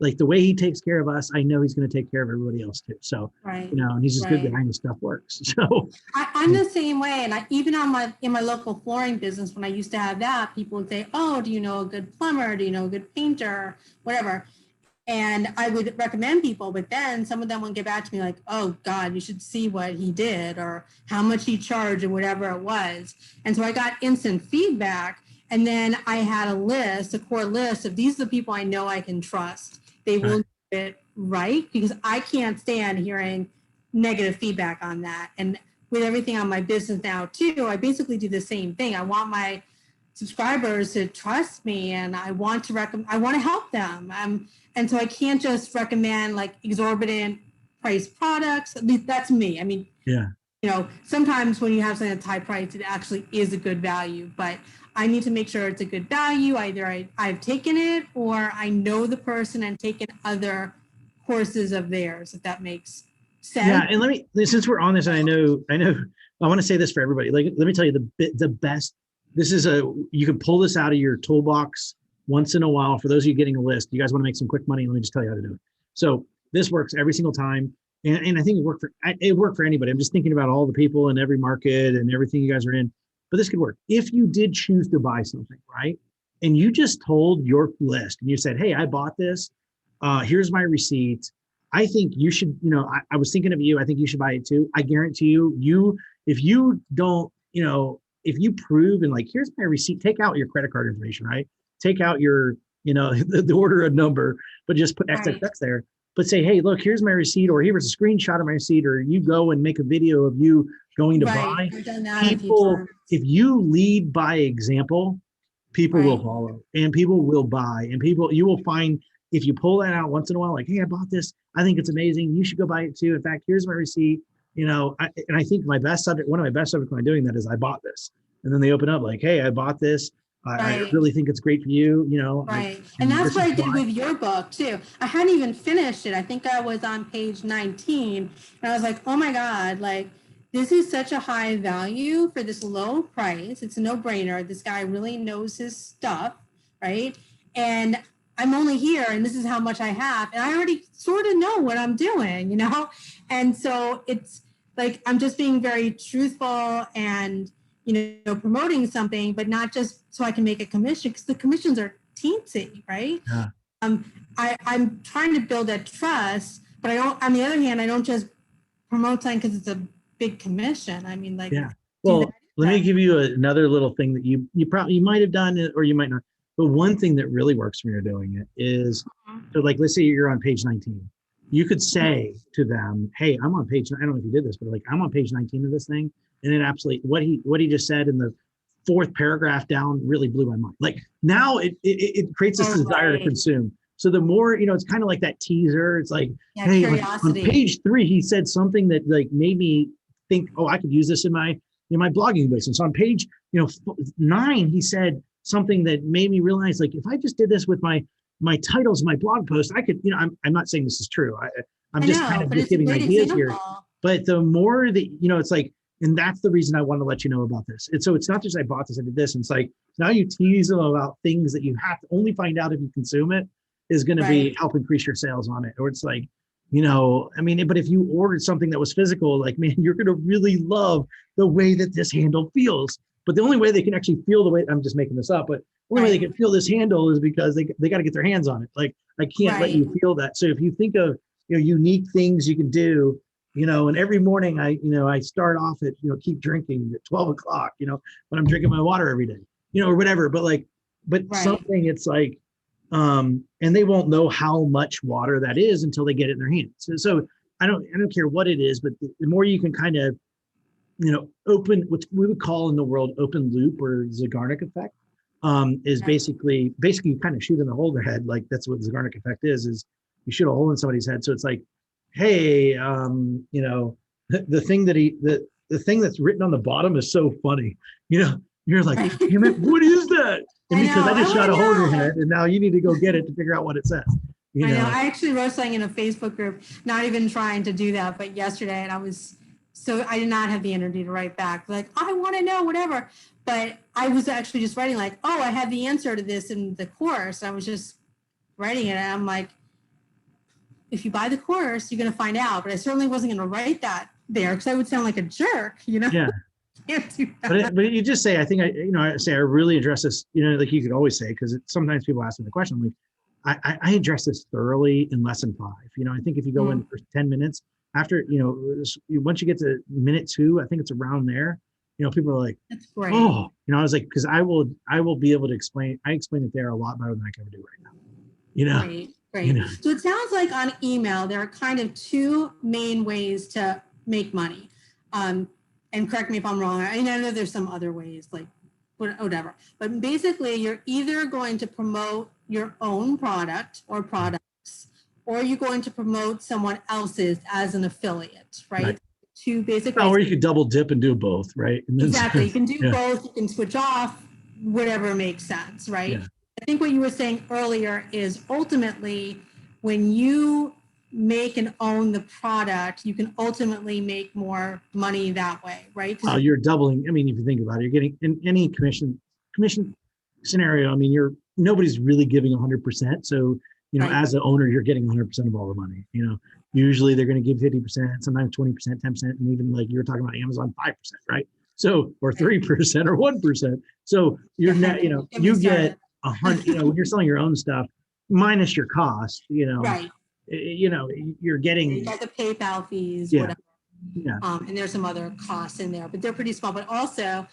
Speaker 1: like the way he takes care of us, I know he's going to take care of everybody else too. So, and he's just good behind his stuff works. So
Speaker 2: I'm the same way. And even in my local flooring business, when I used to have that, people would say, oh, do you know a good plumber? Do you know a good painter? Whatever. And I would recommend people, but then some of them would get back to me like, oh God, you should see what he did or how much he charged or whatever it was. And so I got instant feedback. And then I had a core list of these are the people I know I can trust. They will do it right because I can't stand hearing negative feedback on that. And with everything on my business now too, I basically do the same thing. I want my subscribers to trust me and I want to help them. And so I can't just recommend like exorbitant price products. At least that's me. I mean, sometimes when you have something that's high price, it actually is a good value, but I need to make sure it's a good value. Either I've taken it or I know the person and taken other courses of theirs, if that makes sense.
Speaker 1: Yeah. And since we're on this, and I want to say this for everybody. Like, let me tell you the best, you can pull this out of your toolbox once in a while. For those of you getting a list, you guys want to make some quick money. Let me just tell you how to do it. So this works every single time. And I think it worked for anybody. I'm just thinking about all the people in every market and everything you guys are in. But this could work. If you did choose to buy something, right? And you just told your list and you said, hey, I bought this. Here's my receipt. I think you should, I was thinking of you. I think you should buy it too. I guarantee you, if you don't, if you prove and like, here's my receipt, take out your credit card information, right? Take out your, the order of number, but just put XXX there. But say, hey, look, here's my receipt, or here's a screenshot of my receipt, or you go and make a video of you going to buy.
Speaker 2: I've done that
Speaker 1: people, if you lead by example, people will follow and people will buy. And you will find, if you pull that out once in a while, like, hey, I bought this. I think it's amazing. You should go buy it too. In fact, here's my receipt. And I think one of my best subjects when I'm doing that is I bought this. And then they open up like, hey, I bought this. I really think it's great for you,
Speaker 2: Right. And that's what I did with your book too. I hadn't even finished it. I think I was on page 19 and I was like, oh my God, like this is such a high value for this low price. It's a no brainer. This guy really knows his stuff. Right. And I'm only here and this is how much I have. And I already sort of know what I'm doing, you know? And so it's like, I'm just being very truthful and, you know, promoting something, but not just so I can make a commission, because the commissions are teensy, right?
Speaker 1: Yeah.
Speaker 2: I'm trying to build that trust, but I don't, on the other hand, I don't just promote something because it's a big commission. I mean, like,
Speaker 1: Yeah.
Speaker 2: do that.
Speaker 1: Well, let me give you another little thing that you might have done it or you might not. But one thing that really works when you're doing it is, so like, let's say you're on page 19. You could say to them, "Hey, I'm on page. I don't know if you did this, but like, I'm on page 19 of this thing." And it absolutely what he just said in the fourth paragraph down really blew my mind. Like now it creates this desire to consume. So the more, you know, it's kind of like that teaser. It's like,
Speaker 2: Yeah,
Speaker 1: hey, on
Speaker 2: curiosity.
Speaker 1: page 3, he said something that like made me think, oh, I could use this in my blogging business. On page, 9, he said something that made me realize, like, if I just did this with my titles, my blog post, I could, I'm not saying this is true. I'm
Speaker 2: I
Speaker 1: just
Speaker 2: know,
Speaker 1: kind of
Speaker 2: but
Speaker 1: just
Speaker 2: it's a
Speaker 1: giving
Speaker 2: great
Speaker 1: ideas here.
Speaker 2: example.
Speaker 1: But the more that, it's like, and that's the reason I want to let you know about this. And so it's not just I bought this, I did this. And it's like, now you tease them about things that you have to only find out if you consume it is going to be help increase your sales on it. Or it's like, I mean, but if you ordered something that was physical, like, man, you're going to really love the way that this handle feels. But the only way they can actually feel the way, I'm just making this up, but the only way they can feel this handle is because they got to get their hands on it. Like, I can't let you feel that. So if you think of, unique things you can do, and every morning I start off at, keep drinking at 12 o'clock, when I'm drinking my water every day, or whatever. But something, it's like, and they won't know how much water that is until they get it in their hands. So I don't care what it is, but the more you can kind of, open, what we would call in the world open loop or Zeigarnik effect, is basically you kind of shoot in the hole in their head. Like that's what the Zeigarnik effect is you shoot a hole in somebody's head. So it's like, hey, the thing that the thing that's written on the bottom is so funny. You're like, damn it, what is that? And because I just shot a hole in your head, and now you need to go get it to figure out what it says.
Speaker 2: I know. I actually wrote something in a Facebook group, not even trying to do that, but yesterday, and I did not have the energy to write back. Like, I want to know whatever. But I was actually just writing like, oh, I had the answer to this in the course. I was just writing it. And I'm like, if you buy the course, you're going to find out. But I certainly wasn't going to write that there because I would sound like a jerk,
Speaker 1: Yeah.
Speaker 2: Can't do that.
Speaker 1: But you just say, I think I really address this, like you could always say, because sometimes people ask me the question, like, I address this thoroughly in lesson 5. I think if you go in for 10 minutes after, once you get to minute 2, I think it's around there, people are like,
Speaker 2: that's great.
Speaker 1: Oh, I was like, because I will be able to explain it there a lot better than I can ever do right now.
Speaker 2: Great. So it sounds like on email, there are kind of 2 main ways to make money. And correct me if I'm wrong. I know there's some other ways, like whatever. But basically, you're either going to promote your own product or products, or you're going to promote someone else's as an affiliate, right? 2 basic ways.
Speaker 1: Or you could double dip and do both, right?
Speaker 2: Exactly. You can do both. You can switch off, whatever makes sense, right? Yeah. I think what you were saying earlier is ultimately when you make and own the product, you can ultimately make more money that way, right?
Speaker 1: Well, you're doubling. I mean, if you think about it, you're getting in any commission scenario. I mean, nobody's really giving 100%. So, as an owner, you're getting 100% of all the money. Usually they're going to give 50%, sometimes 20%, 10%, and even like you were talking about Amazon, 5%, right? So, or 3% or 1%. So you're not, you get 100. When you're selling your own stuff, minus your cost,
Speaker 2: right.
Speaker 1: You're getting.
Speaker 2: You got the PayPal fees, whatever. Yeah. And there's some other costs in there, but they're pretty small. But also,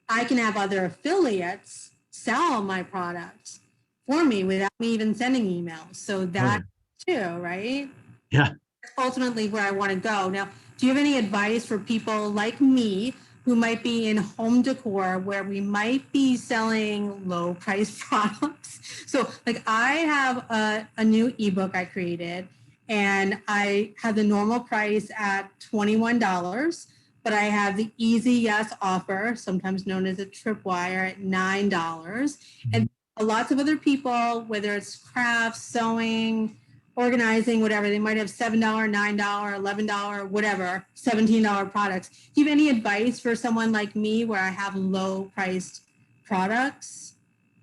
Speaker 2: I can have other affiliates sell my product for me without me even sending emails. So that too, right?
Speaker 1: Yeah.
Speaker 2: That's ultimately where I want to go. Now, do you have any advice for people like me who might be in home decor where we might be selling low price products? So like I have a new ebook I created and I have the normal price at $21, but I have the Easy Yes offer, sometimes known as a tripwire, at $9. Mm-hmm. And lots of other people, whether it's crafts, sewing, organizing, whatever, they might have $7, $9, $11, whatever, $17 products. Do you have any advice for someone like me where I have low priced products?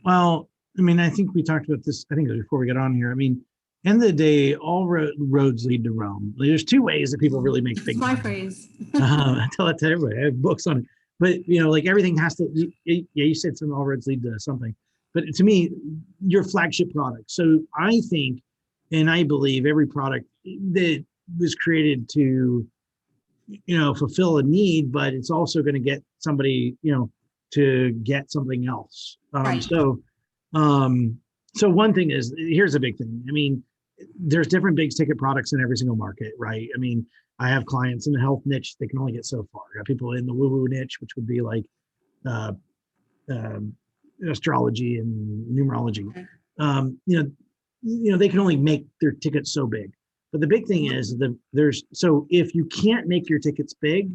Speaker 1: Well, I mean, I think we talked about this, I think it was before we got on here. I mean, end of the day, all roads lead to Rome. There's two ways that people really make
Speaker 2: It's
Speaker 1: big
Speaker 2: my
Speaker 1: money.
Speaker 2: phrase.
Speaker 1: I tell that to everybody. I have books on it. But, like everything has to, yeah, you said some all roads lead to something. But to me, your flagship product. So I think, and I believe every product that was created to, fulfill a need, but it's also going to get somebody, to get something else.
Speaker 2: Right.
Speaker 1: So one thing is, here's a big thing. I mean, there's different big ticket products in every single market, right? I mean, I have clients in the health niche, they can only get so far. I got people in the woo-woo niche, which would be like uh, um, astrology and numerology.
Speaker 2: Okay.
Speaker 1: They can only make their tickets so big. But the big thing is that so if you can't make your tickets big,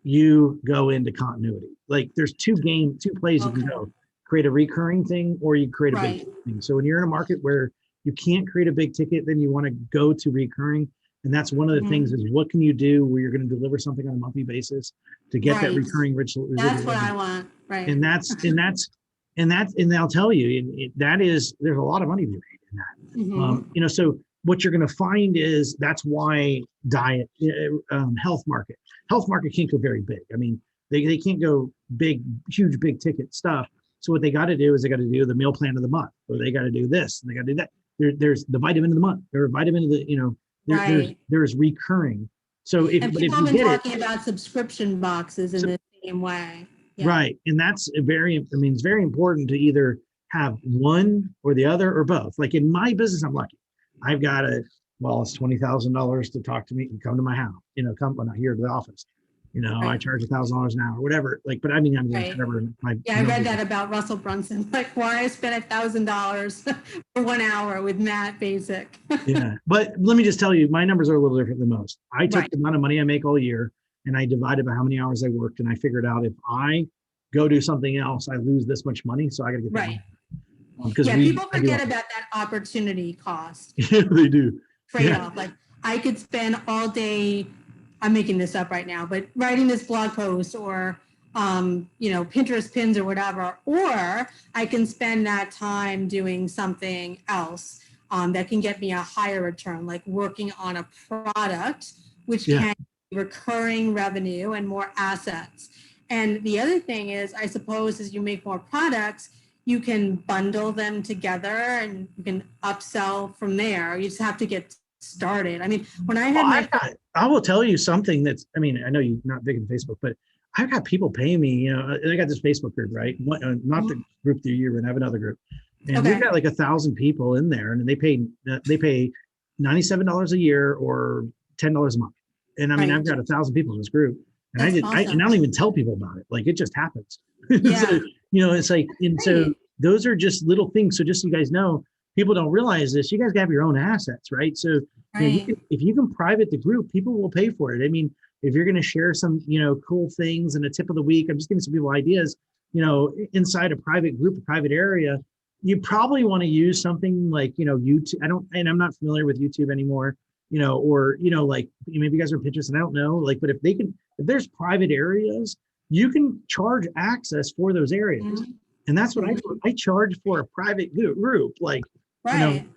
Speaker 1: you go into continuity. Like there's two plays you can go: create a recurring thing, or you create a big thing. So when you're in a market where you can't create a big ticket, then you want to go to recurring. And that's one of the things is what can you do where you're going to deliver something on a monthly basis to get that recurring ritual.
Speaker 2: That's what I want. Right.
Speaker 1: And and I'll tell you, there's a lot of money to be made in that. So what you're going to find is that's why health market can't go very big. I mean, they can't go huge, big ticket stuff. So what they got to do is they got to do the meal plan of the month, or they got to do this and they got to do that. There's the vitamin of the month, or vitamin of the, there's recurring. So
Speaker 2: people have been talking about subscription boxes in the same way.
Speaker 1: Yeah. Right. And that's it's very important to either have one or the other or both. Like in my business, I'm lucky. I've got it's $20,000 to talk to me and come to my house, come not here to the office. I charge $1,000 an hour, whatever. Like, but I mean, I'm whatever.
Speaker 2: I read that about Russell Brunson. Like, why I spent $1,000 for 1 hour with Matt Bacak.
Speaker 1: Yeah, but let me just tell you, my numbers are a little different than most. I took the amount of money I make all year, and I divided by how many hours I worked, and I figured out if I go do something else, I lose this much money, so I got to get that money.
Speaker 2: Because people forget about that opportunity cost.
Speaker 1: Yeah, they do.
Speaker 2: Trade-off. Like, I could spend all day. I'm making this up right now, but writing this blog post or, Pinterest pins or whatever, or I can spend that time doing something else that can get me a higher return, like working on a product, which can be recurring revenue and more assets. And the other thing is, I suppose, as you make more products, you can bundle them together and you can upsell from there. You just have to get started. I mean, when I had
Speaker 1: I will tell you something I know you're not big in Facebook, but I've got people paying me, I got this Facebook group, right? Not the group that you're in, I have another group. And we've got like 1,000 people in there, and they pay $97 a year or $10 a month. And I mean, I've got 1,000 people in this group, and I don't even tell people about it. Like, it just happens.
Speaker 2: Yeah.
Speaker 1: So, it's like, and so those are just little things. So just so you guys know, people don't realize this. You guys have your own assets, right? So if you can private the group, people will pay for it. I mean, if you're going to share some, cool things and a tip of the week, I'm just giving some people ideas, inside a private group, a private area, you probably want to use something like, YouTube. I'm not familiar with YouTube anymore, or, like maybe you guys are Pinterest and I don't know, like, but if there's private areas, you can charge access for those areas. Mm-hmm. And that's what I charge for a private group. Like, and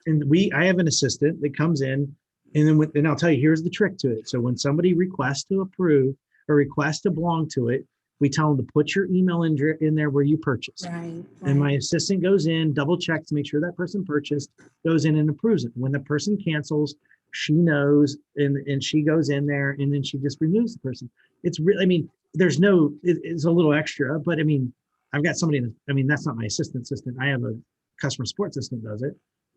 Speaker 1: I have an assistant that comes in, and then I'll tell you, here's the trick to it. So when somebody requests to approve or requests to belong to it, we tell them to put your email in there where you purchased. Right. And my assistant goes in, double checks to make sure that person purchased, goes in and approves it. When the person cancels, she knows, and she goes in there, and then she just removes the person. It's really, I mean, it's a little extra, but I mean, I've got somebody, that's not my assistant. I have a customer support assistant does it.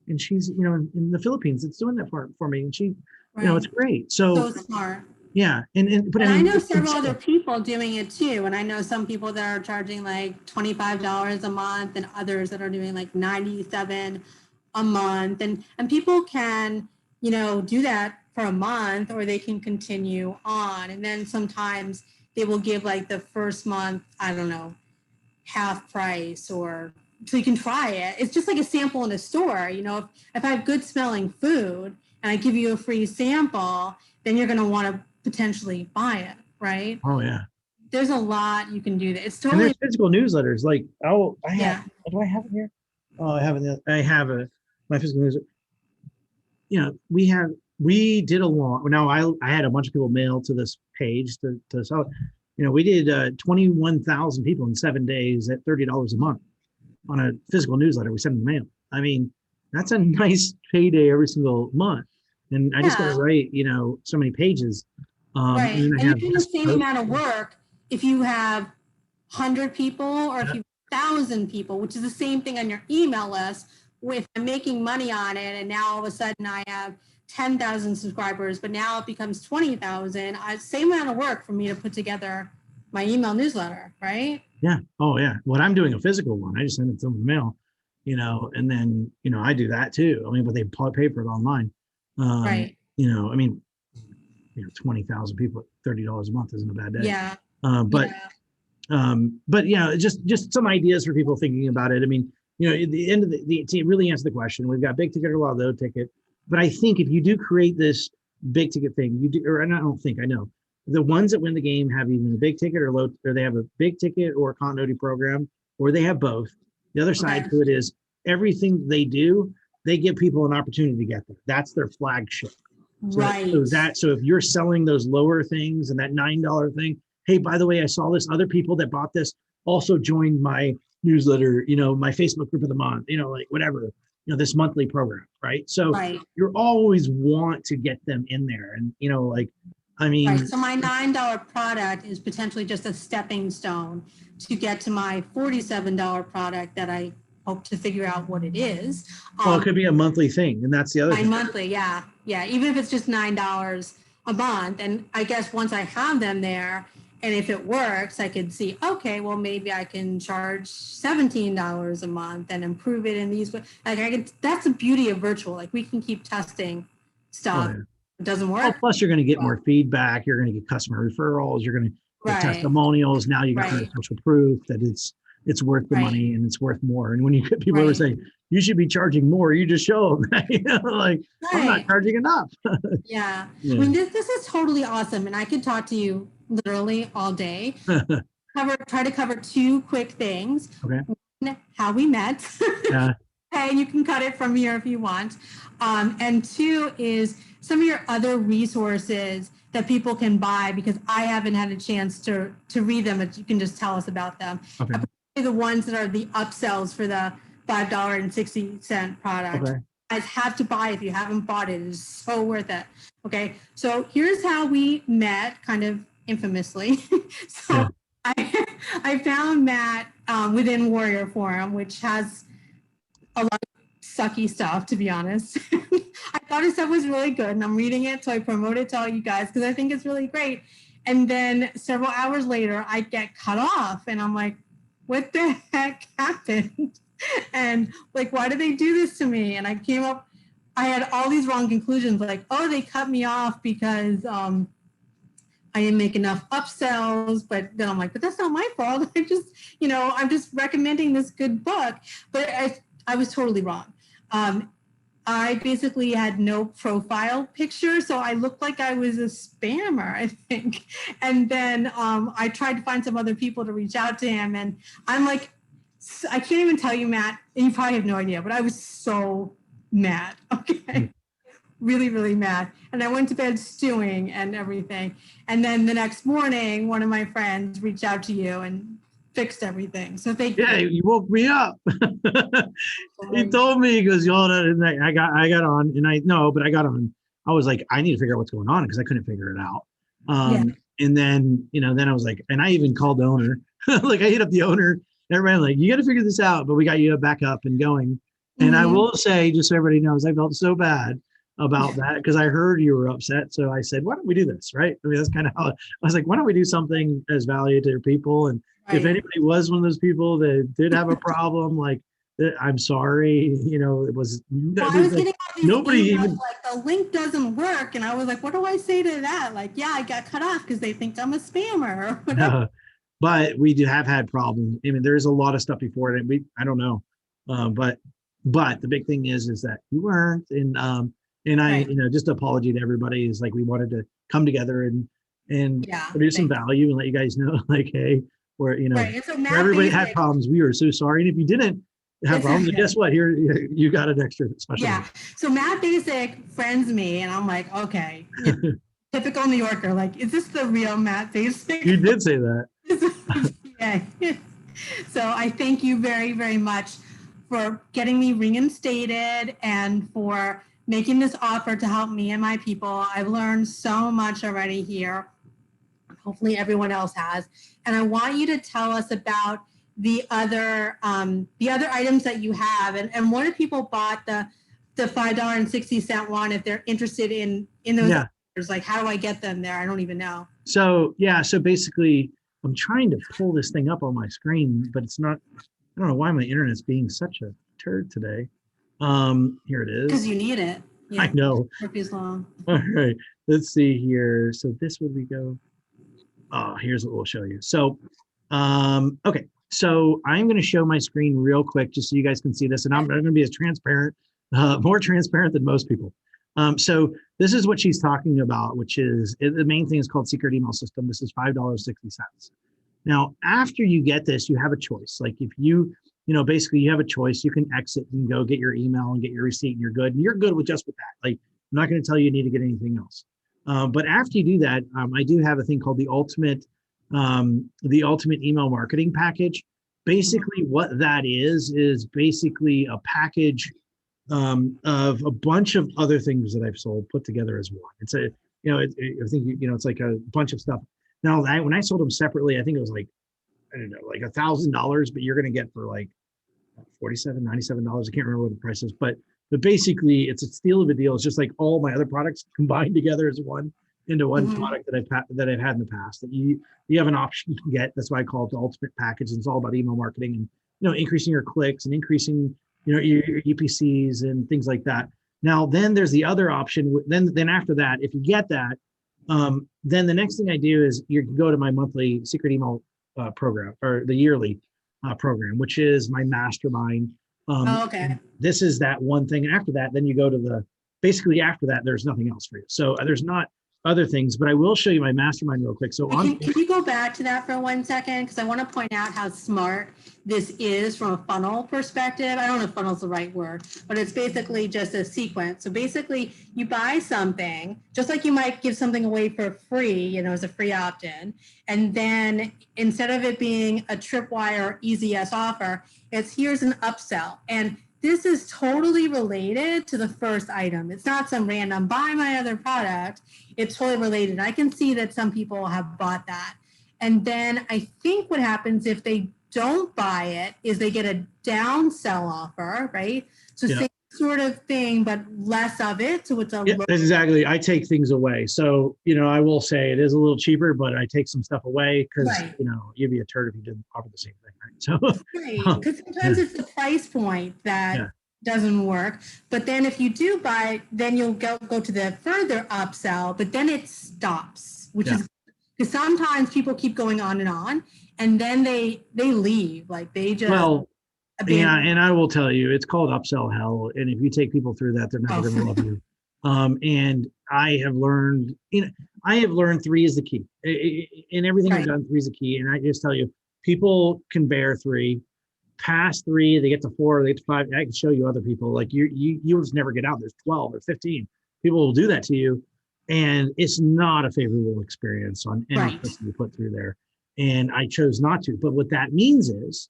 Speaker 1: And she's, in the Philippines, it's doing that for me. And she, it's great. So
Speaker 2: smart.
Speaker 1: Yeah. But
Speaker 2: I know several other people doing it too. And I know some people that are charging like $25 a month and others that are doing like $97 a month. And people can, do that for a month, or they can continue on. And then sometimes they will give like the first month, I don't know, half price, or so you can try it. It's just like a sample in a store. If I have good smelling food and I give you a free sample, then you're going to want to potentially buy it, right?
Speaker 1: Oh yeah.
Speaker 2: There's a lot you can do. It's totally.
Speaker 1: And there's physical newsletters. Like, do I have it here? Oh, I have my physical news. We did a long. Now I had a bunch of people mail to this page to sell. We did 21,000 people in 7 days at $30 a month on a physical newsletter. We sent in the mail. I mean, that's a nice payday every single month. And I just got to
Speaker 2: Yeah,
Speaker 1: write, so many pages. And
Speaker 2: right.
Speaker 1: then I
Speaker 2: And
Speaker 1: have
Speaker 2: you're doing the
Speaker 1: this
Speaker 2: same amount of work if you have 100 people or if you have 1,000 people, which is the same thing on your email list. If I'm making money on it and now all of a sudden I have 10,000 subscribers, but now it becomes 20,000, same amount of work for me to put together my email newsletter, right?
Speaker 1: Yeah. Oh, yeah. When I'm doing a physical one, I just send it to them in the mail, and then, I do that too. I mean, but they pay for it online.
Speaker 2: Right.
Speaker 1: I mean, 20,000 people at $30 a month isn't a bad day.
Speaker 2: Yeah.
Speaker 1: But
Speaker 2: Yeah.
Speaker 1: just some ideas for people thinking about it. I mean, at the end of to really answer the question, we've got big ticket or low ticket. But I think if you do create this big ticket thing, you do, or I don't think I know the ones that win the game have even a big ticket or they have a big ticket or a continuity program, or they have both. The other side
Speaker 2: Okay.
Speaker 1: to it is everything they do, they give people an opportunity to get there. That's their flagship.
Speaker 2: Right.
Speaker 1: So if you're selling those lower things and that $9 thing, hey, by the way, I saw this other people that bought this also joined my newsletter, my Facebook group of the month, like whatever, this monthly program, right? So
Speaker 2: Right.
Speaker 1: you always want to get them in there. And, like, I
Speaker 2: Right.
Speaker 1: mean,
Speaker 2: So my $9 product is potentially just a stepping stone to get to my $47 product that I hope to figure out what it is.
Speaker 1: well, it could be a monthly thing. And that's the other
Speaker 2: My
Speaker 1: thing.
Speaker 2: monthly, yeah. Yeah. Even if it's just $9 a month. And I guess once I have them there, and if it works, I could see, okay, well, maybe I can charge $17 a month and improve it in these ways. Like that's the beauty of virtual. Like we can keep testing
Speaker 1: Oh,
Speaker 2: stuff.
Speaker 1: yeah.
Speaker 2: It doesn't
Speaker 1: Oh,
Speaker 2: work.
Speaker 1: plus you're going to get
Speaker 2: Well,
Speaker 1: more feedback. You're going to get customer referrals. You're going to get
Speaker 2: right.
Speaker 1: testimonials. Now you got more
Speaker 2: Right.
Speaker 1: social proof that it's worth the
Speaker 2: Right.
Speaker 1: money and it's worth more. And when you get people who
Speaker 2: Right.
Speaker 1: say you should be charging more, you just show them that, like I'm not
Speaker 2: Right.
Speaker 1: charging enough.
Speaker 2: Yeah. I
Speaker 1: Yeah.
Speaker 2: mean, this is totally awesome. And I could talk to you literally all day. Try to cover two quick things.
Speaker 1: Okay.
Speaker 2: One, how we met.
Speaker 1: Yeah.
Speaker 2: And you can cut it from here if you want. And two is some of your other resources that people can buy because I haven't had a chance to read them, but you can just tell us about them.
Speaker 1: Okay.
Speaker 2: The ones that are the upsells for the $5.60 product.
Speaker 1: Okay.
Speaker 2: You guys have to buy if you haven't bought it. It is so worth it. Okay. So here's how we met, kind of infamously. So
Speaker 1: Yeah.
Speaker 2: I found Matt within Warrior Forum, which has a lot of sucky stuff, to be honest. I thought his stuff was really good and I'm reading it. So I promote it to all you guys because I think it's really great. And then several hours later, I get cut off and I'm like, what the heck happened? And like, why did they do this to me? And I had all these wrong conclusions like, oh, they cut me off because I didn't make enough upsells, but then I'm like, but that's not my fault. I'm just recommending this good book. But I was totally wrong. I basically had no profile picture, so I looked like I was a spammer, I think. And then I tried to find some other people to reach out to him, and I'm like, I can't even tell you, Matt, and you probably have no idea, but I was so mad, okay? Really, really mad. And I went to bed stewing and everything. And then the next morning, one of my friends reached out to you and fixed everything. So thank
Speaker 1: Yeah,
Speaker 2: you.
Speaker 1: you woke me up. He told me, he goes, and I got on, and I know, but I got on. I was like, I need to figure out what's going on because I couldn't figure it out.
Speaker 2: Yeah.
Speaker 1: And then, then I was like, and I even called the owner. Like I hit up the owner. Everybody like, you got to figure this out, but we got you back up and going. And I will say, just so everybody knows, I felt so bad about that because I heard you were upset. So I said, why don't we do this? Right. I mean, that's kind of how I was like, why don't we do something as value to people? And if anybody was one of those people that did have a problem, like, I'm sorry, it was,
Speaker 2: Well, I was
Speaker 1: like,
Speaker 2: getting all these
Speaker 1: nobody
Speaker 2: emails,
Speaker 1: even
Speaker 2: like the link doesn't work. And I was like, what do I say to that? Like, yeah, I got cut off because they think I'm a spammer or whatever.
Speaker 1: But we do have had problems. I mean, there's a lot of stuff before it. And I don't know. But the big thing is that you weren't. And I, just apology to everybody is like, we wanted to come together and produce some value and let you guys know, like, hey, where,
Speaker 2: Right. And so
Speaker 1: where everybody had problems, we were so sorry. And if you didn't, have problems.
Speaker 2: Okay.
Speaker 1: Guess what? Here, you got an extra special.
Speaker 2: Yeah. So Matt Bacak friends me, and I'm like, okay, typical New Yorker. Like, is this the real Matt Bacak?
Speaker 1: You did say that.
Speaker 2: Yeah. So I thank you very, very much for getting me reinstated and for making this offer to help me and my people. I've learned so much already here. Hopefully everyone else has. And I want you to tell us about the other items that you have, and what if people bought the $5.60 one if they're interested in those
Speaker 1: Yeah.
Speaker 2: offers? Like, how do I get them there? I don't even know.
Speaker 1: So yeah, so basically, I'm trying to pull this thing up on my screen, but it's not. I don't know why my internet's being such a turd today. Here it is.
Speaker 2: Because you need it. Yeah.
Speaker 1: I know.
Speaker 2: As long.
Speaker 1: All right, let's see here. So this would we go. Oh, here's what we'll show you. So, okay. So I'm going to show my screen real quick just so you guys can see this, and I'm going to be as transparent, more transparent than most people. So this is what she's talking about, which is the main thing is called secret email system. This is $5.60. Now, after you get this, you have a choice. Like if basically you have a choice, you can exit and go get your email and get your receipt and you're good. And you're good with just with that. Like I'm not going to tell you need to get anything else. But after you do that, I do have a thing called the ultimate email marketing package. Basically what that is basically a package of a bunch of other things that I've sold put together as one. It's a, I think, it's like a bunch of stuff. Now, when I sold them separately, I think it was like, I don't know, like $1,000, but you're going to get for like $47, $97. I can't remember what the price is, but basically it's a steal of a deal. It's just like all my other products combined together as one into one product that I've had in the past that you have an option to get. That's why I call it the ultimate package. And it's all about email marketing and, increasing your clicks and increasing, your UPCs and things like that. Now, then there's the other option. Then after that, if you get that, then the next thing I do is you go to my monthly secret email program or the yearly program, which is my mastermind.
Speaker 2: Okay.
Speaker 1: This is that one thing. And after that, then you go to basically after that, there's nothing else for you. So there's not other things, but I will show you my mastermind real quick. So
Speaker 2: can you go back to that for 1 second? Because I want to point out how smart this is from a funnel perspective. I don't know if funnel is the right word, but it's basically just a sequence. So basically you buy something, just like you might give something away for free, as a free opt-in. And then instead of it being a tripwire or easy yes offer, it's here's an upsell. And this is totally related to the first item. It's not some random buy my other product. It's totally related. I can see that some people have bought that. And then I think what happens if they don't buy it is they get a downsell offer, right? So same sort of thing, but less of it. So it's
Speaker 1: that's exactly. I take things away. So, I will say it is a little cheaper, but I take some stuff away because, you'd be a turd if you didn't offer the same thing, right? So,
Speaker 2: because sometimes it's the price point that doesn't work. But then if you do buy, then you'll go to the further upsell, but then it stops, which is because sometimes people keep going on and then they leave. Like they just
Speaker 1: and I will tell you, it's called upsell hell. And if you take people through that, they're never going to love you. And I have learned, 3 is the key. In everything I've done, 3 is the key. And I just tell you, people can bear 3. Past 3, they get to 4, they get to 5. I can show you other people. Like you'll just never get out. There's 12 or 15. People will do that to you. And it's not a favorable experience on any person you put through there. And I chose not to. But what that means is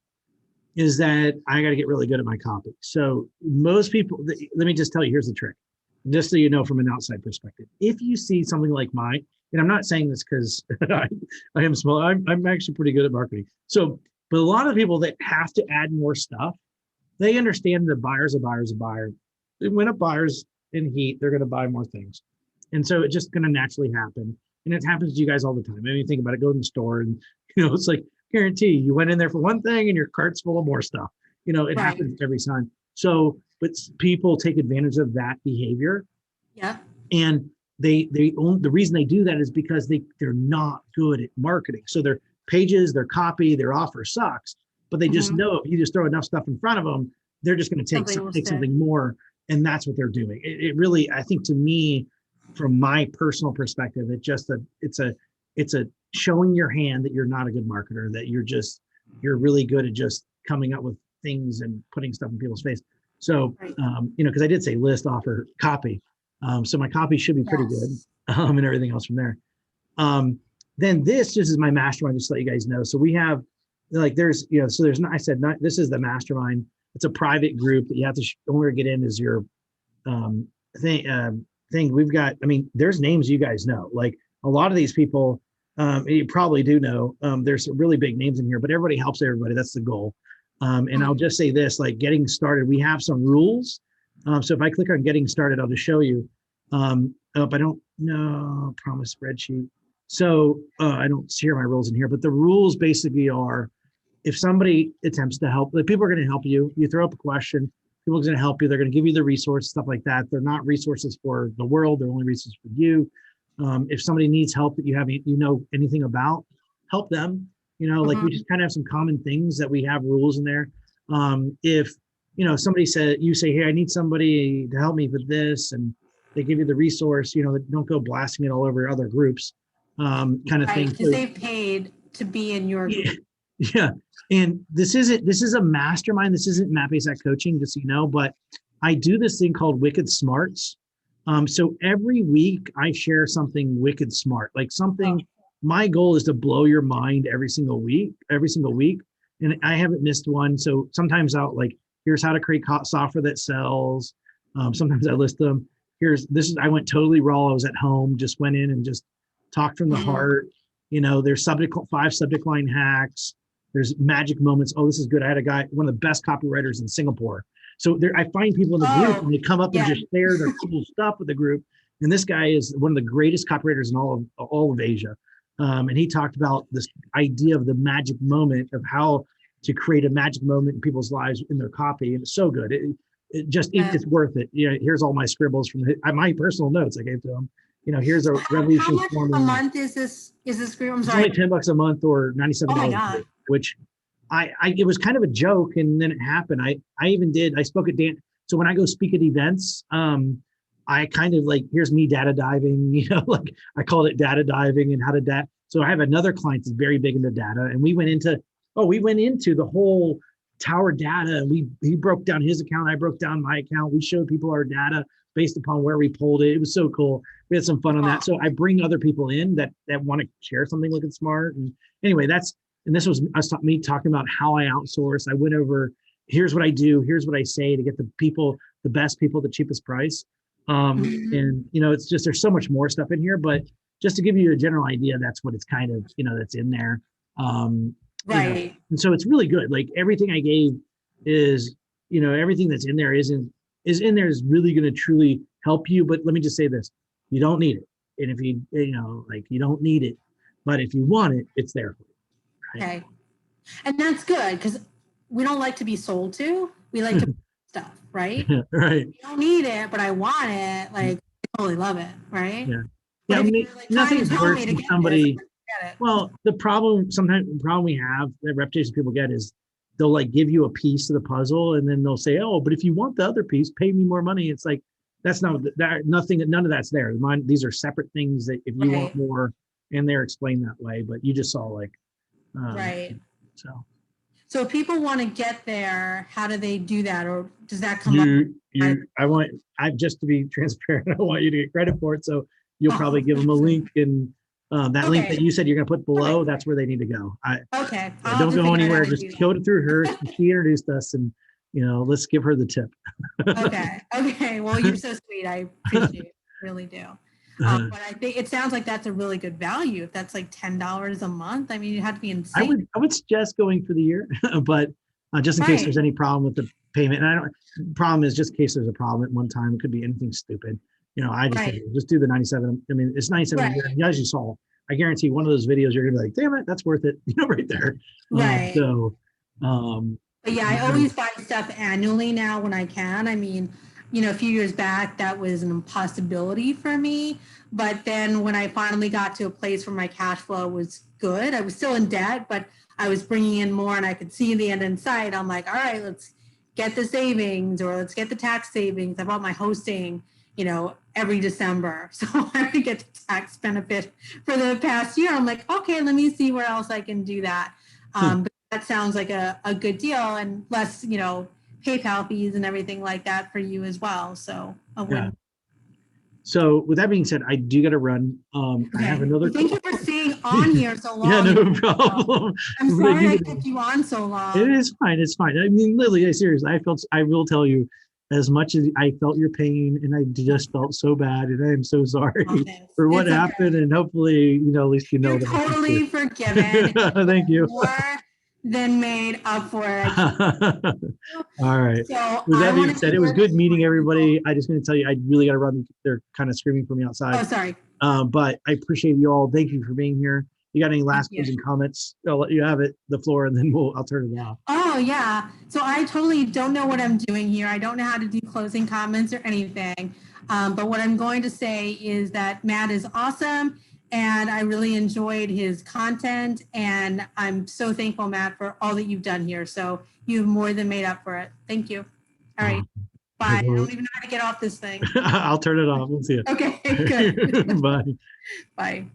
Speaker 1: that I got to get really good at my copy. So most people, let me just tell you, here's the trick. Just so you know from an outside perspective, if you see something like mine, and I'm not saying this because I am small, I'm actually pretty good at marketing. So, but a lot of people that have to add more stuff, they understand that buyer's a buyer's a buyer. When a buyer's in heat, they're going to buy more things. And so it's just going to naturally happen. And it happens to you guys all the time. I mean, think about it, go in the store and, it's like, guarantee you went in there for one thing and your cart's full of more stuff. It happens every time. So, but people take advantage of that behavior.
Speaker 2: Yeah.
Speaker 1: And the reason they do that is because they're not good at marketing. So their pages, their copy, their offer sucks, but they just know if you just throw enough stuff in front of them, they're just going to take something more. And that's what they're doing. It really, I think to me, from my personal perspective, it's a showing your hand that you're not a good marketer, that you're really good at just coming up with things and putting stuff in people's face. So,
Speaker 2: Right.
Speaker 1: because I did say list, offer, copy. So my copy should be pretty good, and everything else from there. Then this is my mastermind, just to let you guys know. So we have there's, so there's not, I said, not, this is the mastermind. It's a private group that you have to only get in is your thing. We've got, there's names you guys know, like a lot of these people, you probably do know, there's some really big names in here, but everybody helps everybody. That's the goal. And I'll just say this, like getting started, we have some rules. So if I click on getting started, I'll just show you. I don't know, promise spreadsheet. So I don't share my rules in here, but the rules basically are, if somebody attempts to help, like people are going to help you. You throw up a question, people are going to help you. They're going to give you the resource, stuff like that. They're not resources for the world. They're only resources for you. If somebody needs help that you haven't, anything about, help them. Like we just kind of have some common things that we have rules in there. If somebody said, you say, hey, I need somebody to help me with this, and they give you the resource, don't go blasting it all over other groups, kind of thing.
Speaker 2: Because they've paid to be in your group.
Speaker 1: Yeah. And this is a mastermind. This isn't Matt Bacak coaching, just so you know, but I do this thing called Wicked Smarts. So every week I share something wicked smart, like something, my goal is to blow your mind every single week. And I haven't missed one. So sometimes I'll here's how to create software that sells. Sometimes I list them. I went totally raw. I was at home, just went in and just talked from the heart. There's 5 subject line hacks. There's magic moments. Oh, this is good. I had a guy, one of the best copywriters in Singapore. So I find people in the group and they come up and just share their cool stuff with the group. And this guy is one of the greatest copywriters in all of Asia. And he talked about this idea of the magic moment, of how to create a magic moment in people's lives in their copy. And it's so good. It's worth it. Here's all my scribbles from my personal notes I gave to him. Here's a revolution.
Speaker 2: How much a month is this group? I'm sorry.
Speaker 1: It's only $10 a month or $97, which it was kind of a joke, and then it happened. I spoke at Dan. So when I go speak at events, I kind of here's me data diving, I called it data diving and how to data. So I have another client that's very big into data, and we went into the whole tower data, and he broke down his account. I broke down my account. We showed people our data based upon where we pulled it. It was so cool. We had some fun on that. So I bring other people in that want to share something looking smart. And anyway, this was me talking about how I outsource. I went over, here's what I do, here's what I say to get the best people, the cheapest price. And it's just, there's so much more stuff in here, but just to give you a general idea, that's what it's kind of, that's in there.
Speaker 2: Right.
Speaker 1: And so it's really good. Like everything I gave is, everything that's in there is really going to truly help you. But let me just say this, you don't need it. And if you don't need it, but if you want it, it's there for you. Right?
Speaker 2: Okay. And that's good, because we don't like to be sold to. We like to stuff, right?
Speaker 1: Right.
Speaker 2: You don't need it, but I want it. I totally love it, right?
Speaker 1: Yeah.
Speaker 2: But
Speaker 1: Yeah. Nothing's worse than somebody. Well, the problem we have, the reputation people get is they'll give you a piece of the puzzle, and then they'll say, oh, but if you want the other piece, pay me more money. It's that's not nothing. None of that's there. These are separate things that if you want more, and they're explained that way, but you just saw
Speaker 2: right.
Speaker 1: So
Speaker 2: if people want to get there, how do they do that? Or does that come up?
Speaker 1: Just to be transparent, I want you to get credit for it. So you'll probably give them a link, and that link that you said you're going to put below, that's where they need to go. Don't go anywhere. Just go through her. She introduced us, and let's give her the tip.
Speaker 2: Okay. Well, you're so sweet. I appreciate it. Really do. But I think it sounds like that's a really good value. If that's $10 a month, you have to be insane.
Speaker 1: I would suggest going for the year, but just in case there's any problem with the payment. And problem is just in case there's a problem at one time. It could be anything stupid. I just do the 97. It's 97 a year. As you saw, I guarantee one of those videos you're gonna be like, damn it, that's worth it. Right there.
Speaker 2: Right.
Speaker 1: But
Speaker 2: yeah, I always buy stuff annually now when I can. A few years back, that was an impossibility for me. But then when I finally got to a place where my cash flow was good, I was still in debt, but I was bringing in more and I could see the end in sight. I'm like, all right, let's get the savings, or let's get the tax savings. I bought my hosting, every December. So I would get the tax benefit for the past year. I'm like, okay, let me see where else I can do that. But that sounds like a good deal, and less, PayPal fees and everything like that for you as well. So a
Speaker 1: Yeah.
Speaker 2: win.
Speaker 1: So with that being said, I do got to run. I have
Speaker 2: Okay.
Speaker 1: another
Speaker 2: Well, thank you for staying on here so
Speaker 1: Yeah,
Speaker 2: long.
Speaker 1: no problem.
Speaker 2: I'm
Speaker 1: But I
Speaker 2: sorry I
Speaker 1: do.
Speaker 2: kept you on so
Speaker 1: It
Speaker 2: long.
Speaker 1: is fine. It's fine. I mean, Lily, seriously, I will tell you, as much as I felt your pain and I just felt so bad, and I am so sorry
Speaker 2: Oh, thanks.
Speaker 1: for what
Speaker 2: It's
Speaker 1: happened.
Speaker 2: okay.
Speaker 1: And hopefully, at least you know
Speaker 2: You're
Speaker 1: that I appreciate
Speaker 2: totally forgiven.
Speaker 1: it. Thank you.
Speaker 2: More than made up for it. I
Speaker 1: All right.
Speaker 2: So
Speaker 1: With
Speaker 2: I
Speaker 1: that
Speaker 2: want
Speaker 1: being
Speaker 2: to
Speaker 1: said,
Speaker 2: be
Speaker 1: it was
Speaker 2: here
Speaker 1: good meeting
Speaker 2: for people.
Speaker 1: everybody. I just going to tell you, I really got to run. They're kind of screaming for me outside.
Speaker 2: Oh, sorry.
Speaker 1: But I appreciate you all. Thank you for being here. You got any
Speaker 2: Thank
Speaker 1: last
Speaker 2: you.
Speaker 1: closing comments? I'll let you have the floor, and then I'll turn it off.
Speaker 2: Oh, yeah. So I totally don't know what I'm doing here. I don't know how to do closing comments or anything. But what I'm going to say is that Matt is awesome, and I really enjoyed his content. And I'm so thankful, Matt, for all that you've done here. So you've more than made up for it. Thank you. All right. Bye. I don't even know how to get off this thing.
Speaker 1: I'll turn it off. We'll see
Speaker 2: Okay, good.
Speaker 1: it. Bye.
Speaker 2: Bye.